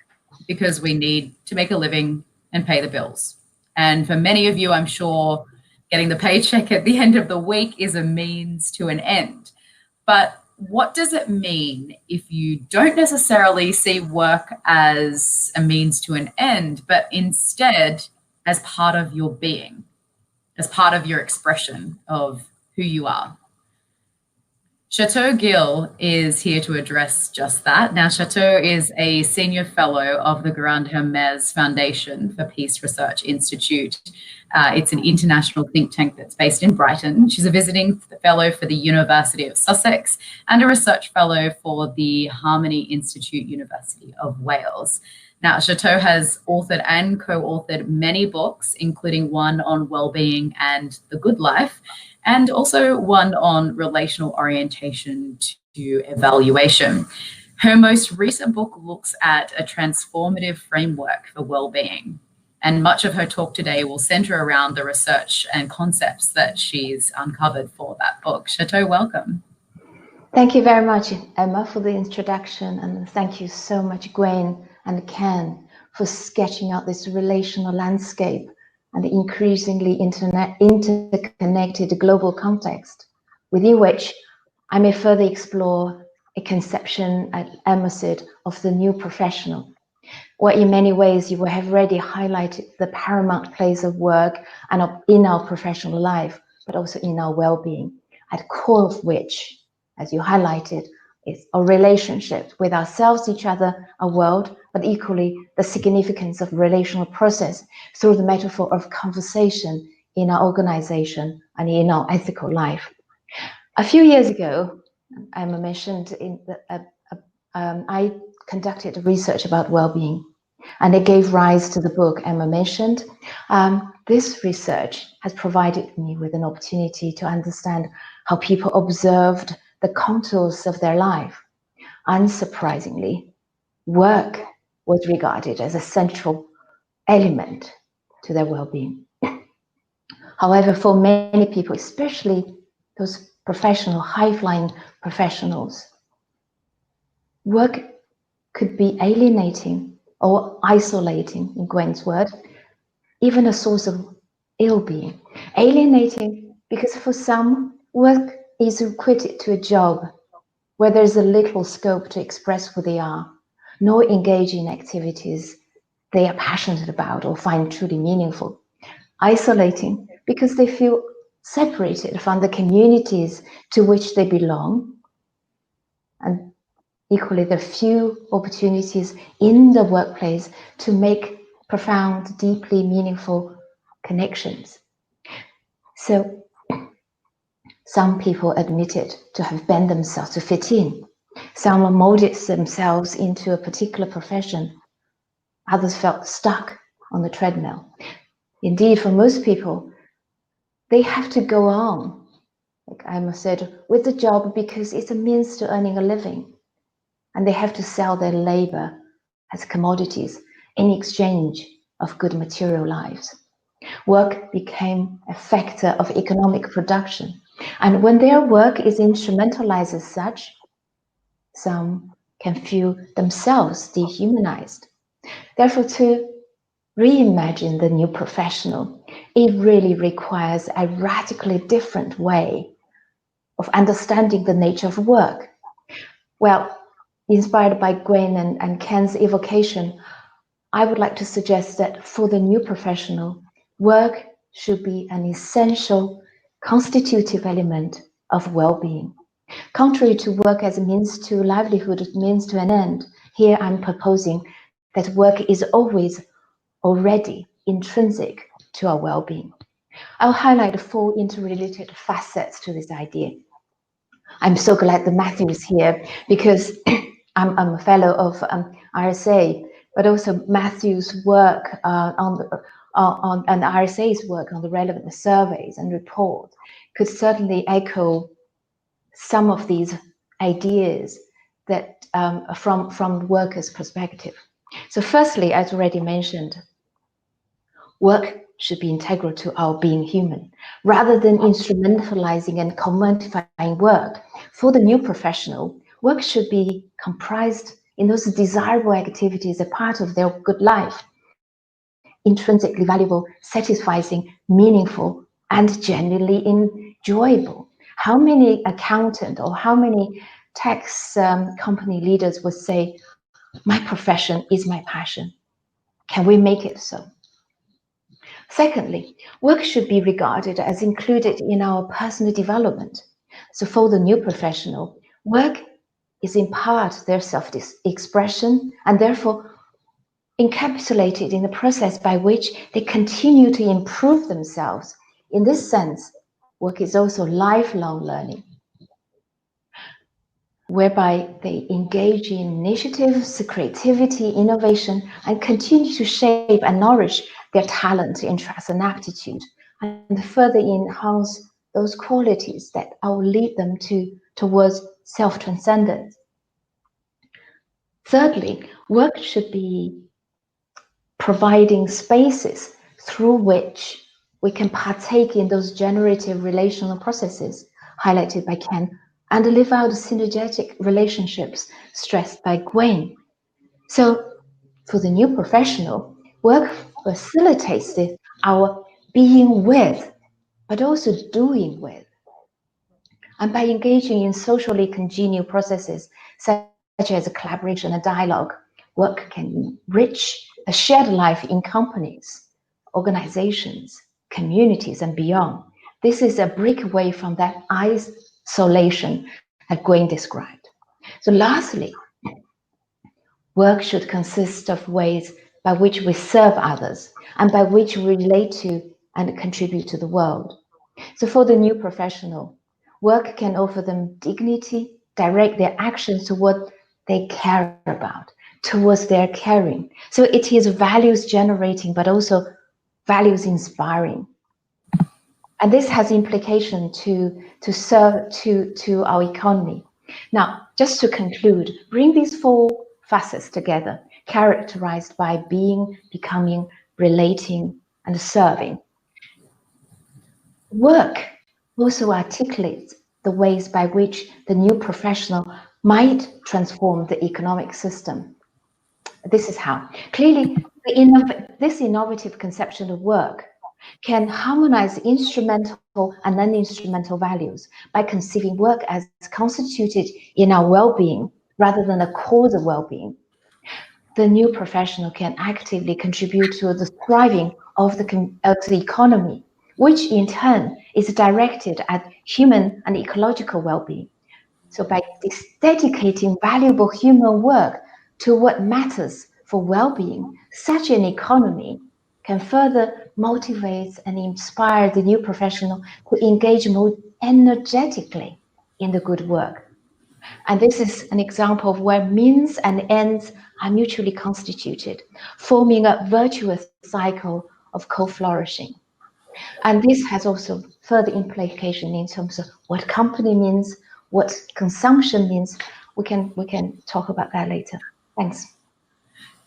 because we need to make a living and pay the bills. And for many of you, I'm sure getting the paycheck at the end of the week is a means to an end. But what does it mean if you don't necessarily see work as a means to an end, but instead as part of your being, as part of your expression of who you are? Scherto Gill is here to address just that. Now, Scherto is a senior fellow of the Grand Hermes Foundation for Peace Research Institute. It's an international think tank that's based in Brighton. She's a visiting fellow for the University of Sussex and a research fellow for the Harmony Institute, University of Wales. Now, Scherto has authored and co-authored many books, including one on well-being and the good life, and also one on relational orientation to evaluation. Her most recent book looks at a transformative framework for well-being, and much of her talk today will center around the research and concepts that she's uncovered for that book. Scherto, welcome. Thank you very much, Emma, for the introduction, and thank you so much, Gwen and Ken, for sketching out this relational landscape and the increasingly interconnected global context within which I may further explore a conception, as Emma said, of the new professional, where in many ways you will have already highlighted the paramount place of work and in our professional life, but also in our well-being, at the core of which, as you highlighted, is our relationship with ourselves, each other, our world, but equally the significance of relational process through the metaphor of conversation in our organization and in our ethical life. A few years ago, Emma mentioned I conducted research about well-being, and it gave rise to the book Emma mentioned. This research has provided me with an opportunity to understand how people observed the contours of their life. Unsurprisingly, work was regarded as a central element to their well-being. However, for many people, especially those professional, high-flying professionals, work could be alienating or isolating, in Gwen's word, even a source of ill-being. Alienating because for some, work is equated to a job where there's a little scope to express who they are, nor engage in activities they are passionate about or find truly meaningful. Isolating because they feel separated from the communities to which they belong, and equally the few opportunities in the workplace to make profound, deeply meaningful connections. So some people admitted to have bent themselves to fit in. Some molded themselves into a particular profession. Others felt stuck on the treadmill. Indeed, for most people, they have to go on, like Emma said, with the job because it's a means to earning a living. And they have to sell their labor as commodities in exchange of good material lives. Work became a factor of economic production. And when their work is instrumentalized as such, some can feel themselves dehumanized. Therefore, to reimagine the new professional, it really requires a radically different way of understanding the nature of work. Well, inspired by Gwen and Ken's evocation, I would like to suggest that for the new professional, work should be an essential constitutive element of well-being. Contrary to work as a means to livelihood, means to an end, here I'm proposing that work is always already intrinsic to our well-being. I'll highlight 4 interrelated facets to this idea. I'm so glad that Matthew is here because I'm a fellow of RSA, but also Matthew's work and RSA's work on the relevant surveys and reports could certainly echo some of these ideas that from workers' perspective. So firstly, as already mentioned, work should be integral to our being human. Rather than instrumentalizing and commodifying work, for the new professional, work should be comprised in those desirable activities, a part of their good life, intrinsically valuable, satisfying, meaningful, and genuinely enjoyable. How many accountants or how many tax company leaders would say, my profession is my passion? Can we make it so? Secondly, work should be regarded as included in our personal development. So for the new professional, work is in part their self-expression and therefore encapsulated in the process by which they continue to improve themselves. In this sense, work is also lifelong learning, whereby they engage in initiatives, creativity, innovation, and continue to shape and nourish their talent, interest, and aptitude, and further enhance those qualities that will lead them towards self-transcendence. Thirdly, work should be providing spaces through which we can partake in those generative relational processes highlighted by Ken and live out synergetic relationships stressed by Gwen. So for the new professional, work facilitates our being with, but also doing with. And by engaging in socially congenial processes, such as a collaboration and dialogue, work can enrich a shared life in companies, organizations, communities, and beyond. This is a break away from that isolation that Gwen described. So lastly, work should consist of ways by which we serve others and by which we relate to and contribute to the world. So for the new professional, work can offer them dignity, direct their actions to what they care about, towards their caring. So it is values generating, but also values inspiring. And this has implication to our economy. Now, just to conclude, bring these four facets together, characterized by being, becoming, relating, and serving. Work also articulates the ways by which the new professional might transform the economic system. This is how. Clearly, this innovative conception of work can harmonize instrumental and non-instrumental values by conceiving work as constituted in our well-being rather than a cause of well-being. The new professional can actively contribute to the thriving of the economy, which in turn is directed at human and ecological well-being. So by dedicating valuable human work to what matters for well-being, such an economy can further motivate and inspire the new professional to engage more energetically in the good work. And this is an example of where means and ends are mutually constituted, forming a virtuous cycle of co-flourishing. And this has also further implication in terms of what company means, what consumption means. We can talk about that later. Thanks.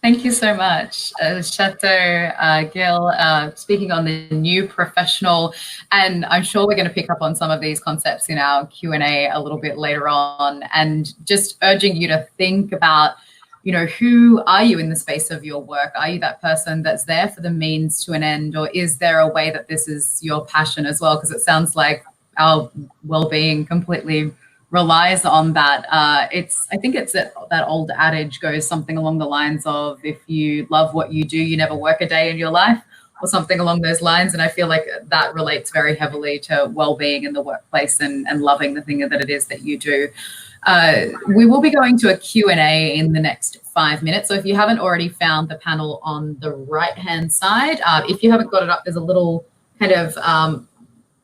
Thank you so much, Scherto, Gill, speaking on the new professional, and I'm sure we're going to pick up on some of these concepts in our Q&A a little bit later on, and just urging you to think about, you know, who are you in the space of your work? Are you that person that's there for the means to an end, or is there a way that this is your passion as well? Because it sounds like our well-being completely relies on that. I think it's that old adage goes something along the lines of, if you love what you do, you never work a day in your life, or something along those lines. And I feel like that relates very heavily to well-being in the workplace and loving the thing that it is that you do. We will be going to a Q&A in the next 5 minutes. So if you haven't already found the panel on the right-hand side, if you haven't got it up, there's a little kind of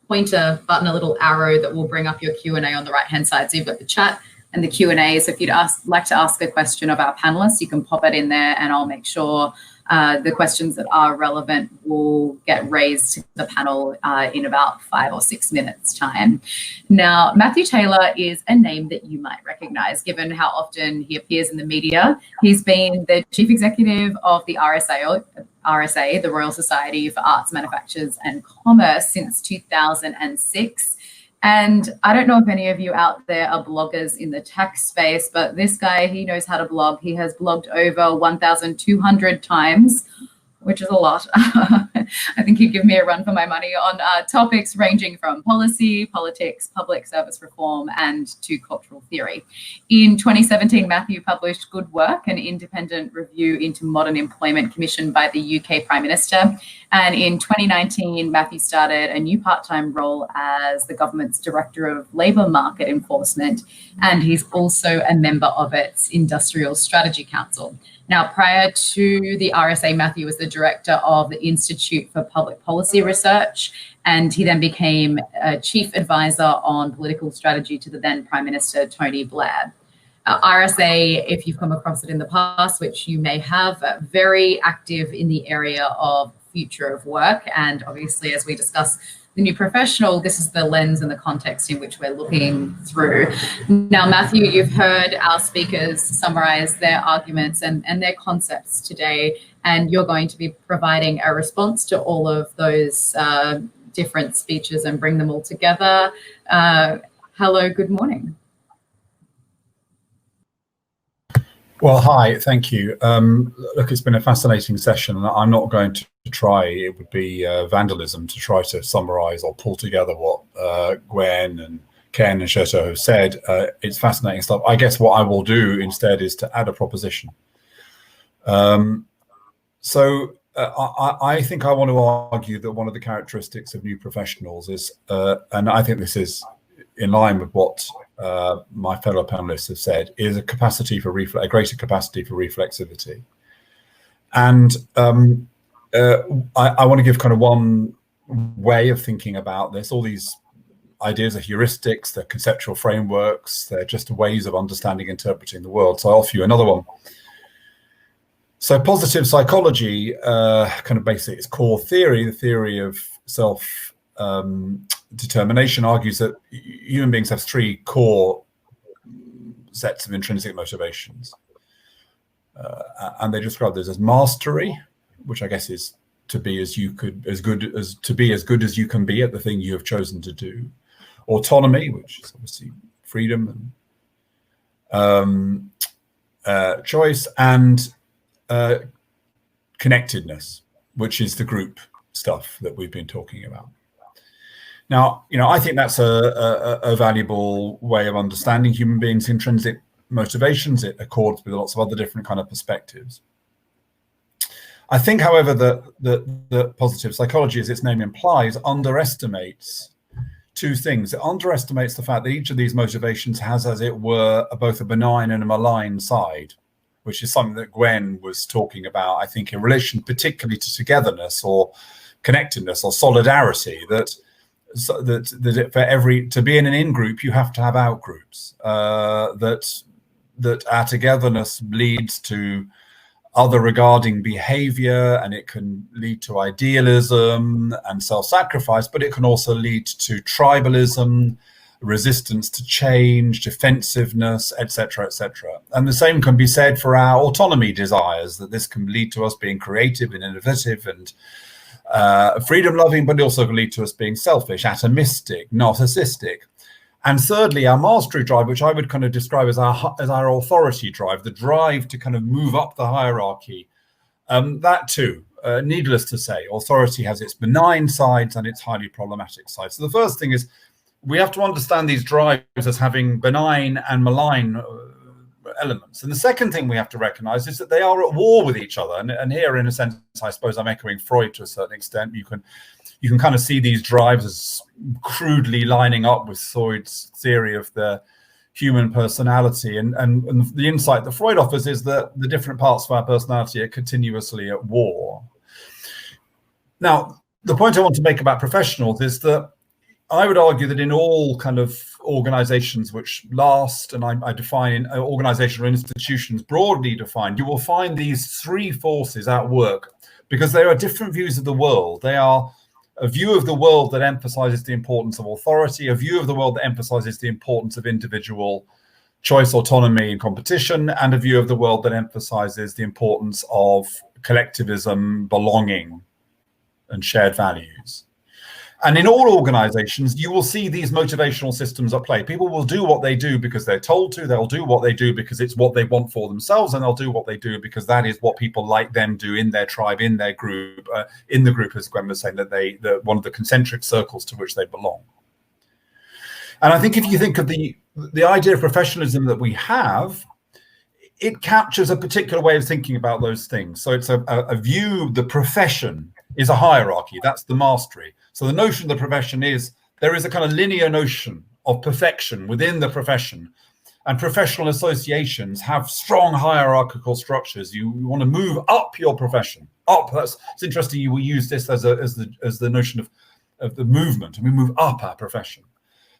pointer button, a little arrow that will bring up your Q&A on the right-hand side. So you've got the chat and the Q&A. So if you'd like to ask a question of our panelists, you can pop it in there, and I'll make sure the questions that are relevant will get raised to the panel in about 5 or 6 minutes time. Now, Matthew Taylor is a name that you might recognize, given how often he appears in the media. He's been the chief executive of the RSA, the Royal Society for Arts, Manufactures and Commerce, since 2006. And I don't know if any of you out there are bloggers in the tech space, but this guy, he knows how to blog. He has blogged over 1,200 times, which is a lot. I think he'd give me a run for my money on topics ranging from policy, politics, public service reform, and to cultural theory. In 2017, Matthew published Good Work, an independent review into modern employment commissioned by the UK Prime Minister. And in 2019, Matthew started a new part-time role as the government's Director of Labour Market Enforcement, and he's also a member of its Industrial Strategy Council. Now, prior to the RSA, Matthew was the director of the Institute for Public Policy Research, and he then became a chief advisor on political strategy to the then Prime Minister, Tony Blair. RSA, if you've come across it in the past, which you may have, very active in the area of future of work. And obviously, as we discuss the new professional, this is the lens and the context in which we're looking through. Now, Matthew, you've heard our speakers summarize their arguments and their concepts today, and you're going to be providing a response to all of those different speeches and bring them all together. Hello, good morning. Well, hi, thank you. Look, it's been a fascinating session, and I'm not going to try, it would be vandalism to try to summarize or pull together what Gwen and Ken and Scherto have said. It's fascinating stuff. I guess what I will do instead is to add a proposition. I think I want to argue that one of the characteristics of new professionals is, and I think this is in line with what my fellow panelists have said, is a capacity for a greater capacity for reflexivity. And I want to give kind of one way of thinking about this. All these ideas are heuristics, they're conceptual frameworks, they're just ways of understanding, interpreting the world. So I'll offer you another one. So positive psychology, kind of basically its core theory, the theory of self-determination, argues that human beings have three core sets of intrinsic motivations. And they describe those as mastery, which I guess is to be as good as you can be at the thing you have chosen to do. Autonomy, which is obviously freedom and choice, and connectedness, which is the group stuff that we've been talking about. Now, I think that's a valuable way of understanding human beings' intrinsic motivations. It accords with lots of other different kind of perspectives. I think, however, that positive psychology, as its name implies, underestimates two things. It underestimates the fact that each of these motivations has, as it were, both a benign and a malign side, which is something that Gwen was talking about, I think, in relation particularly to togetherness or connectedness or solidarity, that to be in an in-group, you have to have out-groups, that our togetherness leads to other regarding behavior, and it can lead to idealism and self-sacrifice, but it can also lead to tribalism, resistance to change, defensive-ness, etc., etc. And the same can be said for our autonomy desires, that this can lead to us being creative and innovative and freedom-loving, but it also can lead to us being selfish, atomistic, narcissistic. And thirdly, our mastery drive, which I would kind of describe as our authority drive, the drive to kind of move up the hierarchy. That too, needless to say, authority has its benign sides and its highly problematic sides. So the first thing is we have to understand these drives as having benign and malign elements. And the second thing we have to recognize is that they are at war with each other. And here, in a sense, I suppose I'm echoing Freud to a certain extent. You can kind of see these drives as crudely lining up with Freud's theory of the human personality. And the insight that Freud offers is that the different parts of our personality are continuously at war. Now, the point I want to make about professionals is that I would argue that in all kind of organizations which last, and I define organizational institutions broadly defined, you will find these three forces at work because there are different views of the world. They are a view of the world that emphasizes the importance of authority, a view of the world that emphasizes the importance of individual choice, autonomy, and competition, and a view of the world that emphasizes the importance of collectivism, belonging, and shared values. And in all organizations, you will see these motivational systems at play. People will do what they do because they're told to. They'll do what they do because it's what they want for themselves, and they'll do what they do because that is what people like them do in their tribe, in their group, in the group, as Gwen was saying, that one of the concentric circles to which they belong. And I think if you think of the idea of professionalism that we have, it captures a particular way of thinking about those things. So it's a view, the profession is a hierarchy. That's the mastery. So the notion of the profession is there is a kind of linear notion of perfection within the profession, and professional associations have strong hierarchical structures. You want to move up your profession, up. It's interesting. You will use this as the notion of the movement, and we move up our profession.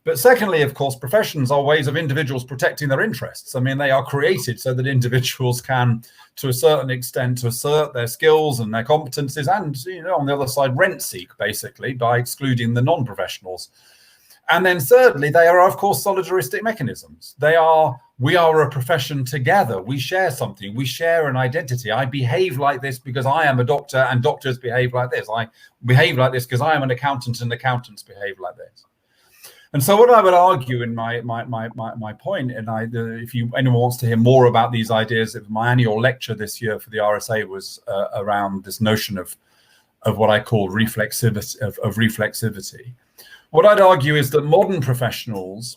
But secondly, of course, professions are ways of individuals protecting their interests. I mean, they are created so that individuals can, to a certain extent, to assert their skills and their competencies and, on the other side, rent seek, basically, by excluding the non-professionals. And then thirdly, they are, of course, solidaristic mechanisms. We are a profession together. We share something. We share an identity. I behave like this because I am a doctor and doctors behave like this. I behave like this because I am an accountant and accountants behave like this. And so what I would argue in my point, and if anyone wants to hear more about these ideas, my annual lecture this year for the RSA was around this notion of what I call reflexivity. What I'd argue is that modern professionals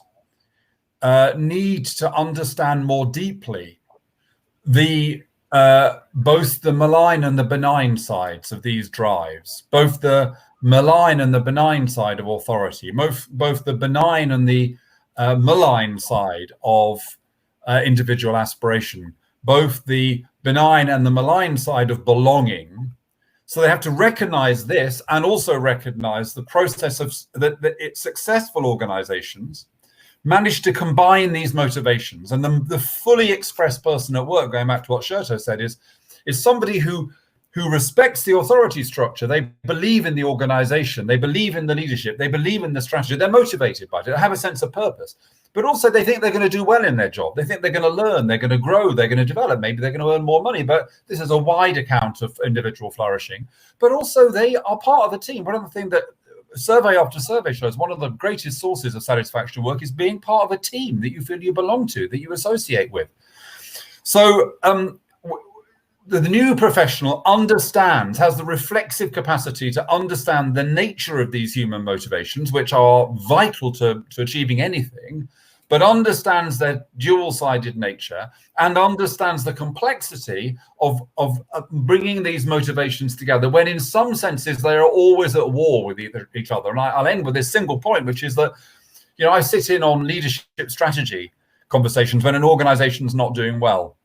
need to understand more deeply both the malign and the benign sides of these drives, both the malign and the benign side of authority, both the benign and the malign side of individual aspiration, both the benign and the malign side of belonging, So they have to recognize this and also recognize the process of that it's successful organizations manage to combine these motivations. And the fully expressed person at work, going back to what Scherto said, is somebody who respects the authority structure. They believe in the organization. They believe in the leadership. They believe in the strategy. They're motivated by it. They have a sense of purpose. But also they think they're going to do well in their job. They think they're going to learn. They're going to grow. They're going to develop. Maybe they're going to earn more money. But this is a wide account of individual flourishing. But also they are part of a team. One of the things that survey after survey shows, one of the greatest sources of satisfaction work is being part of a team that you feel you belong to, that you associate with. So the new professional has the reflexive capacity to understand the nature of these human motivations, which are vital to achieving anything, but understands their dual-sided nature and understands the complexity of bringing these motivations together when in some senses they are always at war with each other. And I'll end with this single point, which is that, I sit in on leadership strategy conversations when an organization's not doing well.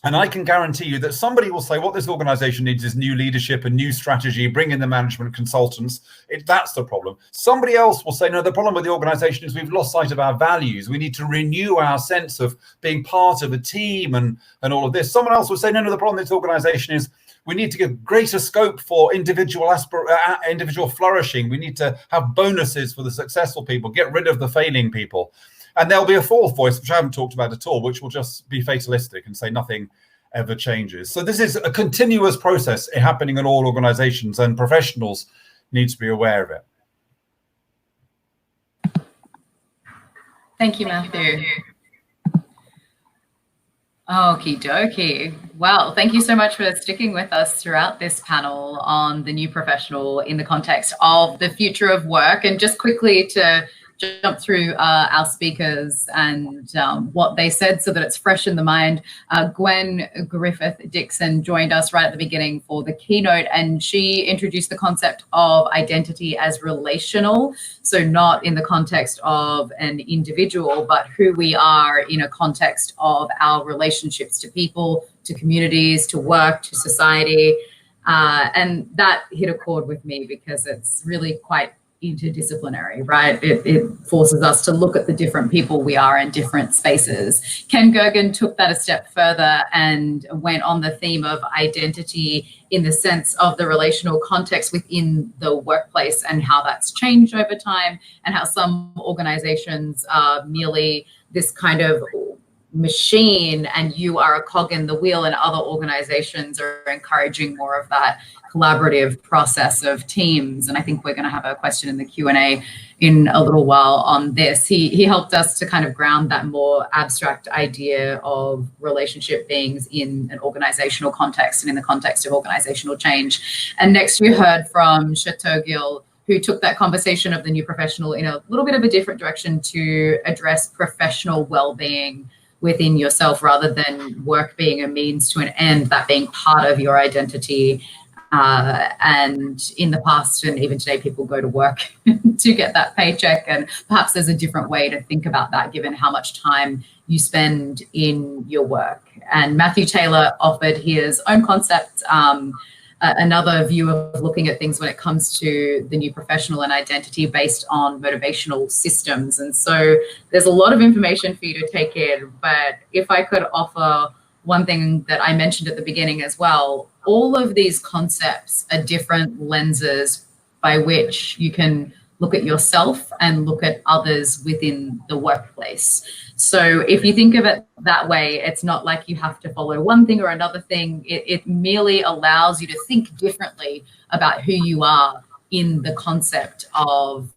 And I can guarantee you that somebody will say what this organization needs is new leadership and new strategy, bring in the management consultants. That's the problem. Somebody else will say, no, the problem with the organization is we've lost sight of our values. We need to renew our sense of being part of a team and all of this. Someone else will say, no, the problem with this organization is we need to give greater scope for individual flourishing. We need to have bonuses for the successful people, get rid of the failing people. And there'll be a fourth voice, which I haven't talked about at all, which will just be fatalistic and say nothing ever changes. So this is a continuous process happening in all organizations, and professionals need to be aware of it. Thank you, Matthew. Okie dokie. Well, thank you so much for sticking with us throughout this panel on the new professional in the context of the future of work. And just quickly to jump through our speakers and what they said so that it's fresh in the mind. Gwen Griffith-Dickson joined us right at the beginning for the keynote, and she introduced the concept of identity as relational. So not in the context of an individual, but who we are in a context of our relationships to people, to communities, to work, to society. And that hit a chord with me because it's really quite interdisciplinary, right? It forces us to look at the different people we are in different spaces. Ken Gergen took that a step further and went on the theme of identity in the sense of the relational context within the workplace and how that's changed over time, and how some organizations are merely this kind of machine and you are a cog in the wheel, and other organizations are encouraging more of that collaborative process of teams. And I think we're going to have a question in the Q&A in a little while on this. He helped us to kind of ground that more abstract idea of relationship beings in an organizational context and in the context of organizational change. And next we heard from Scherto, Gill, who took that conversation of the new professional in a little bit of a different direction to address professional well-being within yourself rather than work being a means to an end, that being part of your identity. And in the past and even today, people go to work to get that paycheck, and perhaps there's a different way to think about that given how much time you spend in your work. And Matthew Taylor offered his own concept, another view of looking at things when it comes to the new professional and identity based on motivational systems. And so there's a lot of information for you to take in, but if I could offer one thing that I mentioned at the beginning as well, all of these concepts are different lenses by which you can look at yourself and look at others within the workplace. So if you think of it that way, it's not like you have to follow one thing or another thing. It merely allows you to think differently about who you are in the concept of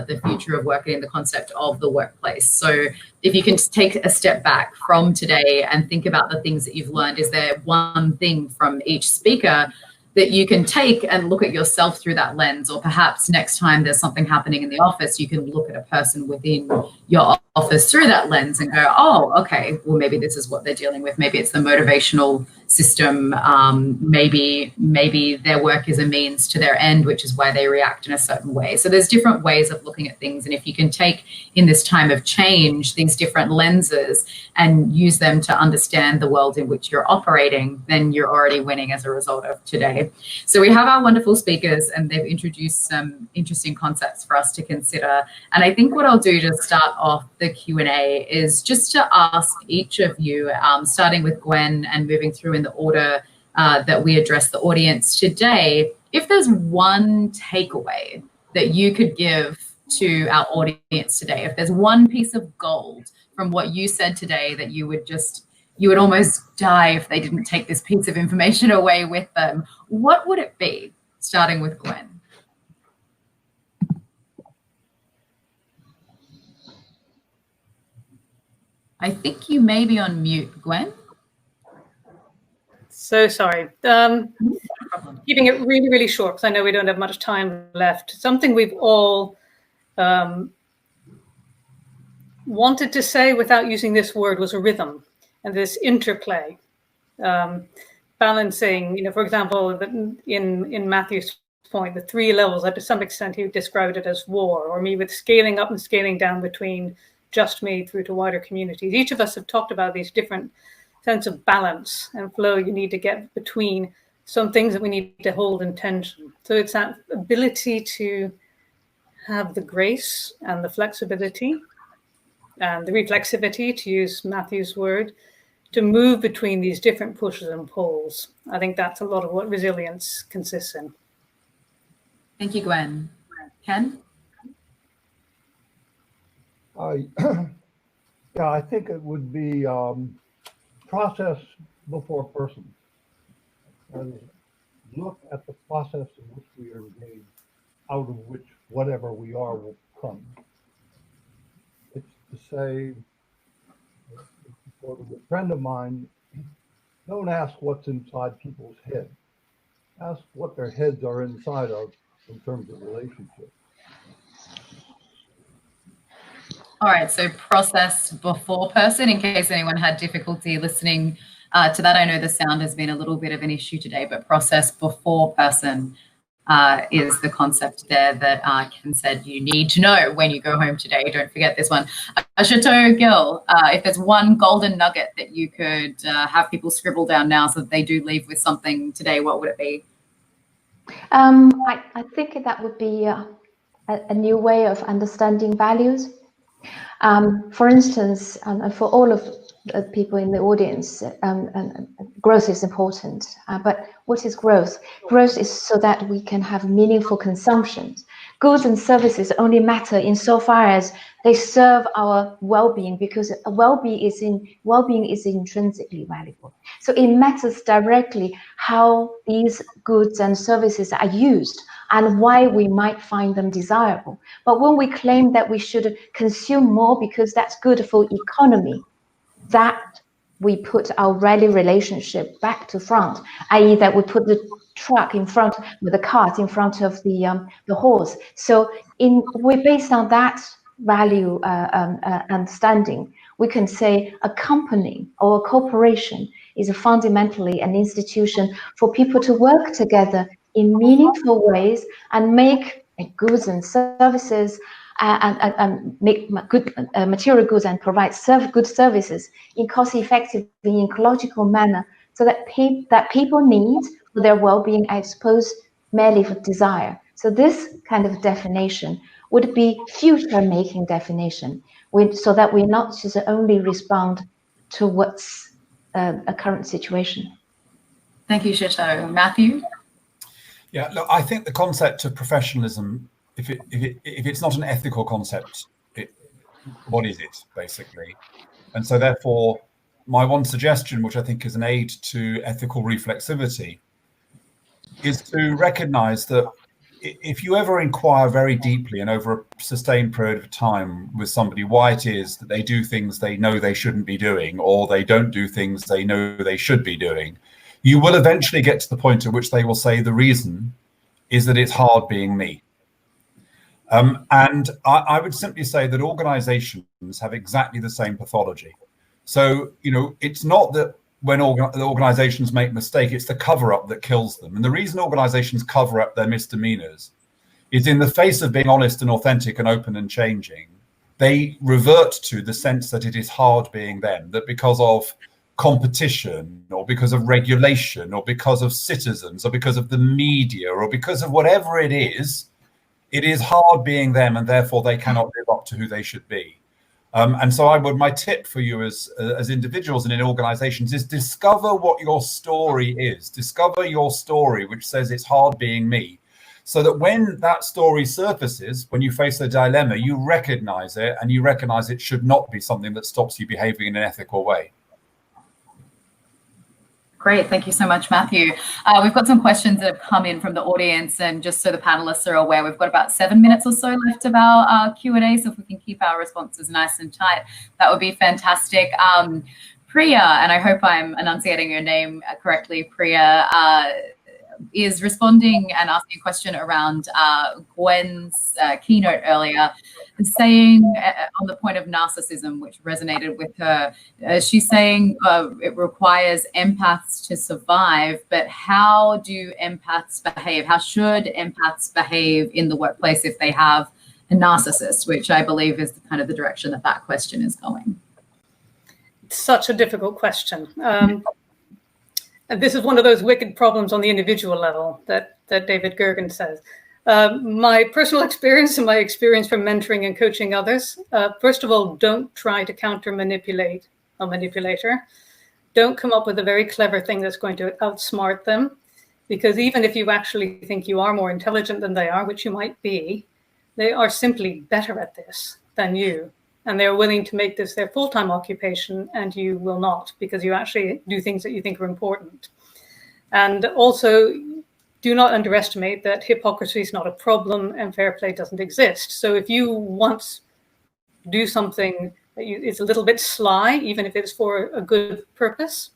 the future of work and in the concept of the workplace. So if you can take a step back from today and think about the things that you've learned, is there one thing from each speaker that you can take and look at yourself through that lens? Or perhaps next time there's something happening in the office, you can look at a person within your us through that lens and go, oh, okay, well, maybe this is what they're dealing with. Maybe it's the motivational system. Maybe their work is a means to their end, which is why they react in a certain way. So there's different ways of looking at things. And if you can take in this time of change, these different lenses and use them to understand the world in which you're operating, then you're already winning as a result of today. So we have our wonderful speakers and they've introduced some interesting concepts for us to consider. And I think what I'll do to start off the Q&A is just to ask each of you, starting with Gwen and moving through in the order that we address the audience today, if there's one takeaway that you could give to our audience today, if there's one piece of gold from what you said today that you would almost die if they didn't take this piece of information away with them, what would it be? Starting with Gwen. I think you may be on mute, Gwen. So sorry. Keeping it really, really short, because I know we don't have much time left. Something we've all wanted to say without using this word was a rhythm and this interplay, balancing, for example, in Matthew's point, the three levels, that to some extent he described it as war, or me with scaling up and scaling down between just me through to wider communities. Each of us have talked about these different sense of balance and flow you need to get between some things that we need to hold in tension. So it's that ability to have the grace and the flexibility and the reflexivity, to use Matthew's word, to move between these different pushes and pulls. I think that's a lot of what resilience consists in. Thank you, Gwen. Ken? I think it would be process before person. And look at the process in which we are engaged, out of which whatever we are will come. It's to say, for a friend of mine, don't ask what's inside people's heads. Ask what their heads are inside of in terms of relationship. All right, so process before person, in case anyone had difficulty listening to that. I know the sound has been a little bit of an issue today, but process before person is the concept there that Ken said you need to know when you go home today. Don't forget this one. Scherto, Gill, if there's one golden nugget that you could have people scribble down now so that they do leave with something today, what would it be? I think that would be a new way of understanding values. For instance, and for all of the people in the audience, growth is important. But what is growth? Growth is so that we can have meaningful consumptions. Goods and services only matter insofar as they serve our well-being, because well-being is intrinsically valuable. So it matters directly how these goods and services are used and why we might find them desirable. But when we claim that we should consume more because that's good for economy, that we put our value relationship back to front, i.e. that we put the truck in front with the cart in front of the horse. So we're based on that value understanding. We can say a company or a corporation is fundamentally an institution for people to work together in meaningful ways and make goods and services and make good material goods and provide good services in cost-effective, in ecological manner, so that people need for their well-being, I suppose, merely for desire. So this kind of definition would be future-making definition, so that we not just only respond to what's a current situation. Thank you, Scherto. Matthew? Yeah, look, I think the concept of professionalism, if it's not an ethical concept, what is it, basically? And so therefore, my one suggestion, which I think is an aid to ethical reflexivity, is to recognize that if you ever inquire very deeply and over a sustained period of time with somebody why it is that they do things they know they shouldn't be doing, or they don't do things they know they should be doing, you will eventually get to the point at which they will say the reason is that it's hard being me. And I would simply say that organizations have exactly the same pathology. So, it's not that when the organizations make mistakes, it's the cover-up that kills them. And the reason organizations cover up their misdemeanors is, in the face of being honest and authentic and open and changing, they revert to the sense that it is hard being them, that because of competition or because of regulation or because of citizens or because of the media or because of whatever it is hard being them, and therefore they cannot live up to who they should be. And so my tip for you as individuals and in organizations is discover what your story is. Discover your story, which says it's hard being me. So that when that story surfaces, when you face a dilemma, you recognize it, and you recognize it should not be something that stops you behaving in an ethical way. Great, thank you so much, Matthew. We've got some questions that have come in from the audience, and just so the panelists are aware, we've got about 7 minutes or so left of our Q&A, so if we can keep our responses nice and tight, that would be fantastic. Priya, and I hope I'm enunciating your name correctly, Priya, is responding and asking a question around Gwen's keynote earlier, saying on the point of narcissism, which resonated with her. She's saying it requires empaths to survive, but how do empaths behave? How should empaths behave in the workplace if they have a narcissist, which I believe is kind of the direction that question is going? It's such a difficult question. And this is one of those wicked problems on the individual level that David Gergen says. My personal experience and my experience from mentoring and coaching others, first of all, don't try to counter-manipulate a manipulator. Don't come up with a very clever thing that's going to outsmart them, because even if you actually think you are more intelligent than they are, which you might be, they are simply better at this than you. And they're willing to make this their full-time occupation, and you will not, because you actually do things that you think are important. And also, do not underestimate that hypocrisy is not a problem and fair play doesn't exist. So if you once do something that it's a little bit sly, even if it's for a good purpose,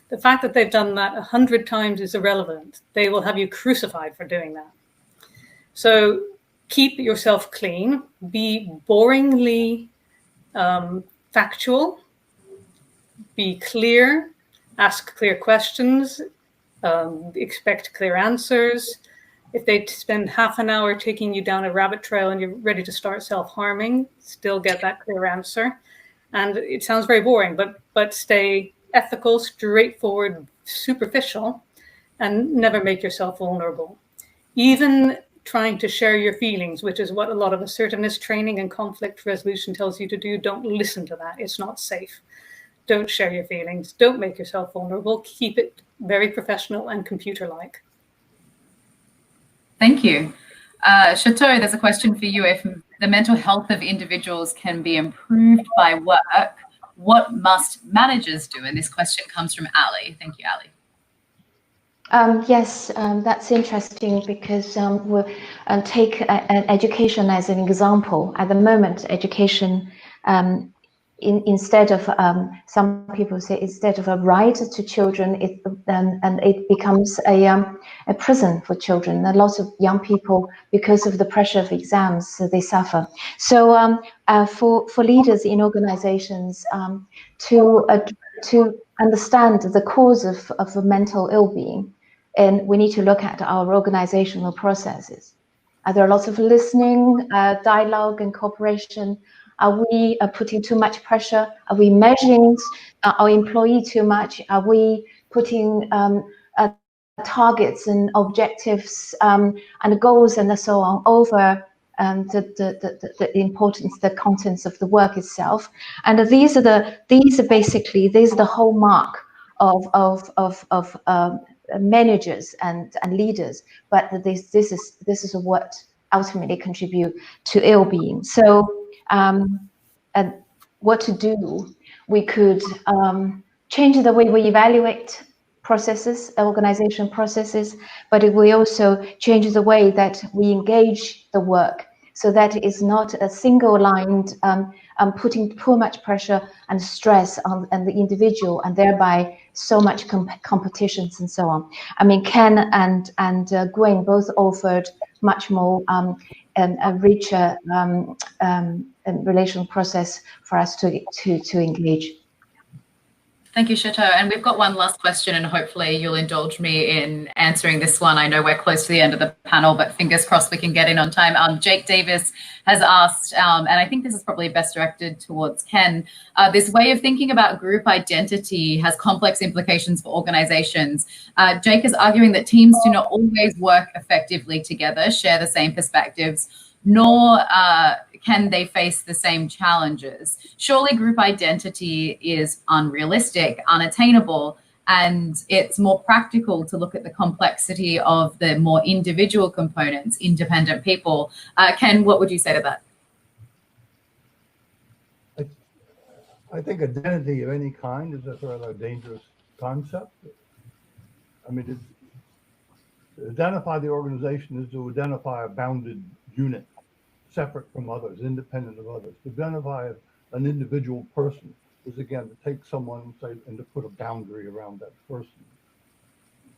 the fact that they've done that 100 times is irrelevant. They will have you crucified for doing that. So keep yourself clean, be boringly factual, be clear, ask clear questions, expect clear answers. If they spend half an hour taking you down a rabbit trail and you're ready to start self-harming, still get that clear answer. And it sounds very boring, but stay ethical, straightforward, superficial, and never make yourself vulnerable. Even trying to share your feelings, which is what a lot of assertiveness training and conflict resolution tells you to do. Don't listen to that. It's not safe. Don't share your feelings. Don't make yourself vulnerable. Keep it very professional and computer-like. Thank you. Scherto, there's a question for you. If the mental health of individuals can be improved by work, what must managers do? And this question comes from Ali. Thank you, Ali. Yes, that's interesting, because we'll take education as an example. At the moment, education, instead of, some people say, instead of a right to children, it becomes a prison for children. A lot of young people, because of the pressure of exams, they suffer. So for leaders in organizations to understand the cause of mental ill-being, and we need to look at our organizational processes. Are there lots of listening, dialogue, and cooperation? Are we putting too much pressure? Are we measuring our employee too much? Are we putting targets and objectives and goals and so on over the importance, the contents of the work itself? And these are the hallmark of managers and leaders, but this is what ultimately contribute to ill-being. So what to do? We could change the way we evaluate processes, organization processes, but we also change the way that we engage the work, so that it is not a single-lined putting too much pressure and stress on the individual, and thereby so much competitions and so on. I mean, Ken and Gwen both offered much more a richer relational process for us to engage. Thank you, Scherto. And we've got one last question, and hopefully you'll indulge me in answering this one. I know we're close to the end of the panel, but fingers crossed we can get in on time. Jake Davis has asked, and I think this is probably best directed towards Ken, this way of thinking about group identity has complex implications for organizations. Jake is arguing that teams do not always work effectively together, share the same perspectives, nor can they face the same challenges. Surely group identity is unrealistic, unattainable, and it's more practical to look at the complexity of the more individual components, independent people. Ken, what would you say to that? I think identity of any kind is a rather dangerous concept. I mean, to identify the organization is to identify a bounded unit, separate from others, independent of others. To identify an individual person is, again, to take someone and to put a boundary around that person.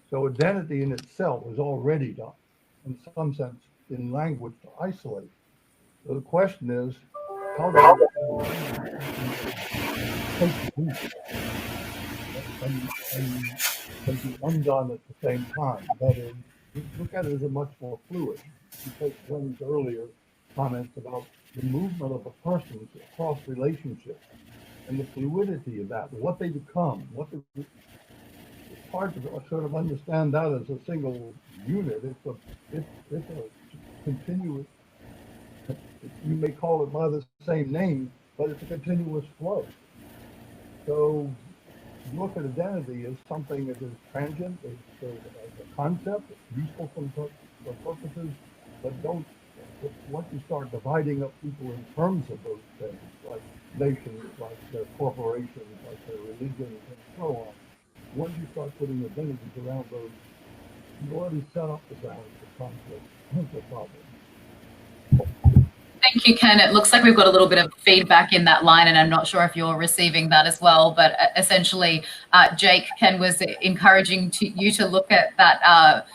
So identity in itself is already done, in some sense, in language to isolate. So the question is, how do you and be undone at the same time? That is, look at it as a much more fluid. You take Gwen's earlier comments about the movement of a person across relationships and the fluidity of that, what they become, it's hard to sort of understand that as a single unit. It's a continuous, you may call it by the same name, but it's a continuous flow. So look at identity as something that is transient, it's a concept, it's useful for purposes, but once you start dividing up people in terms of those things, like nations, like their corporations, like their religions, and so on, once you start putting identities around those, you've already set up the ground for conflict and for problems. Thank you, Ken. It looks like we've got a little bit of feedback in that line, and I'm not sure if you're receiving that as well. But essentially, Ken was encouraging you to look at that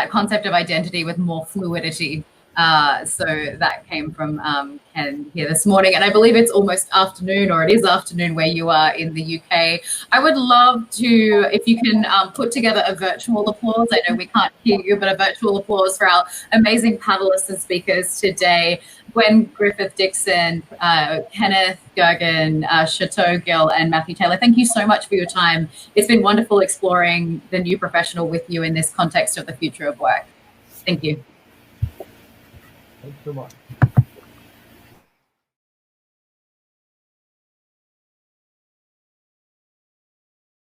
concept of identity with more fluidity. So that came from Ken here this morning, and I believe it's almost afternoon, or it is afternoon where you are in the UK. I would love to, if you can put together a virtual applause. I know we can't hear you, but a virtual applause for our amazing panelists and speakers today. Gwen, Griffith-Dickson, Kenneth, Gergen, Scherto, Gill, and Matthew Taylor. Thank you so much for your time. It's been wonderful exploring the new professional with you in this context of the future of work. Thank you. Thanks so much.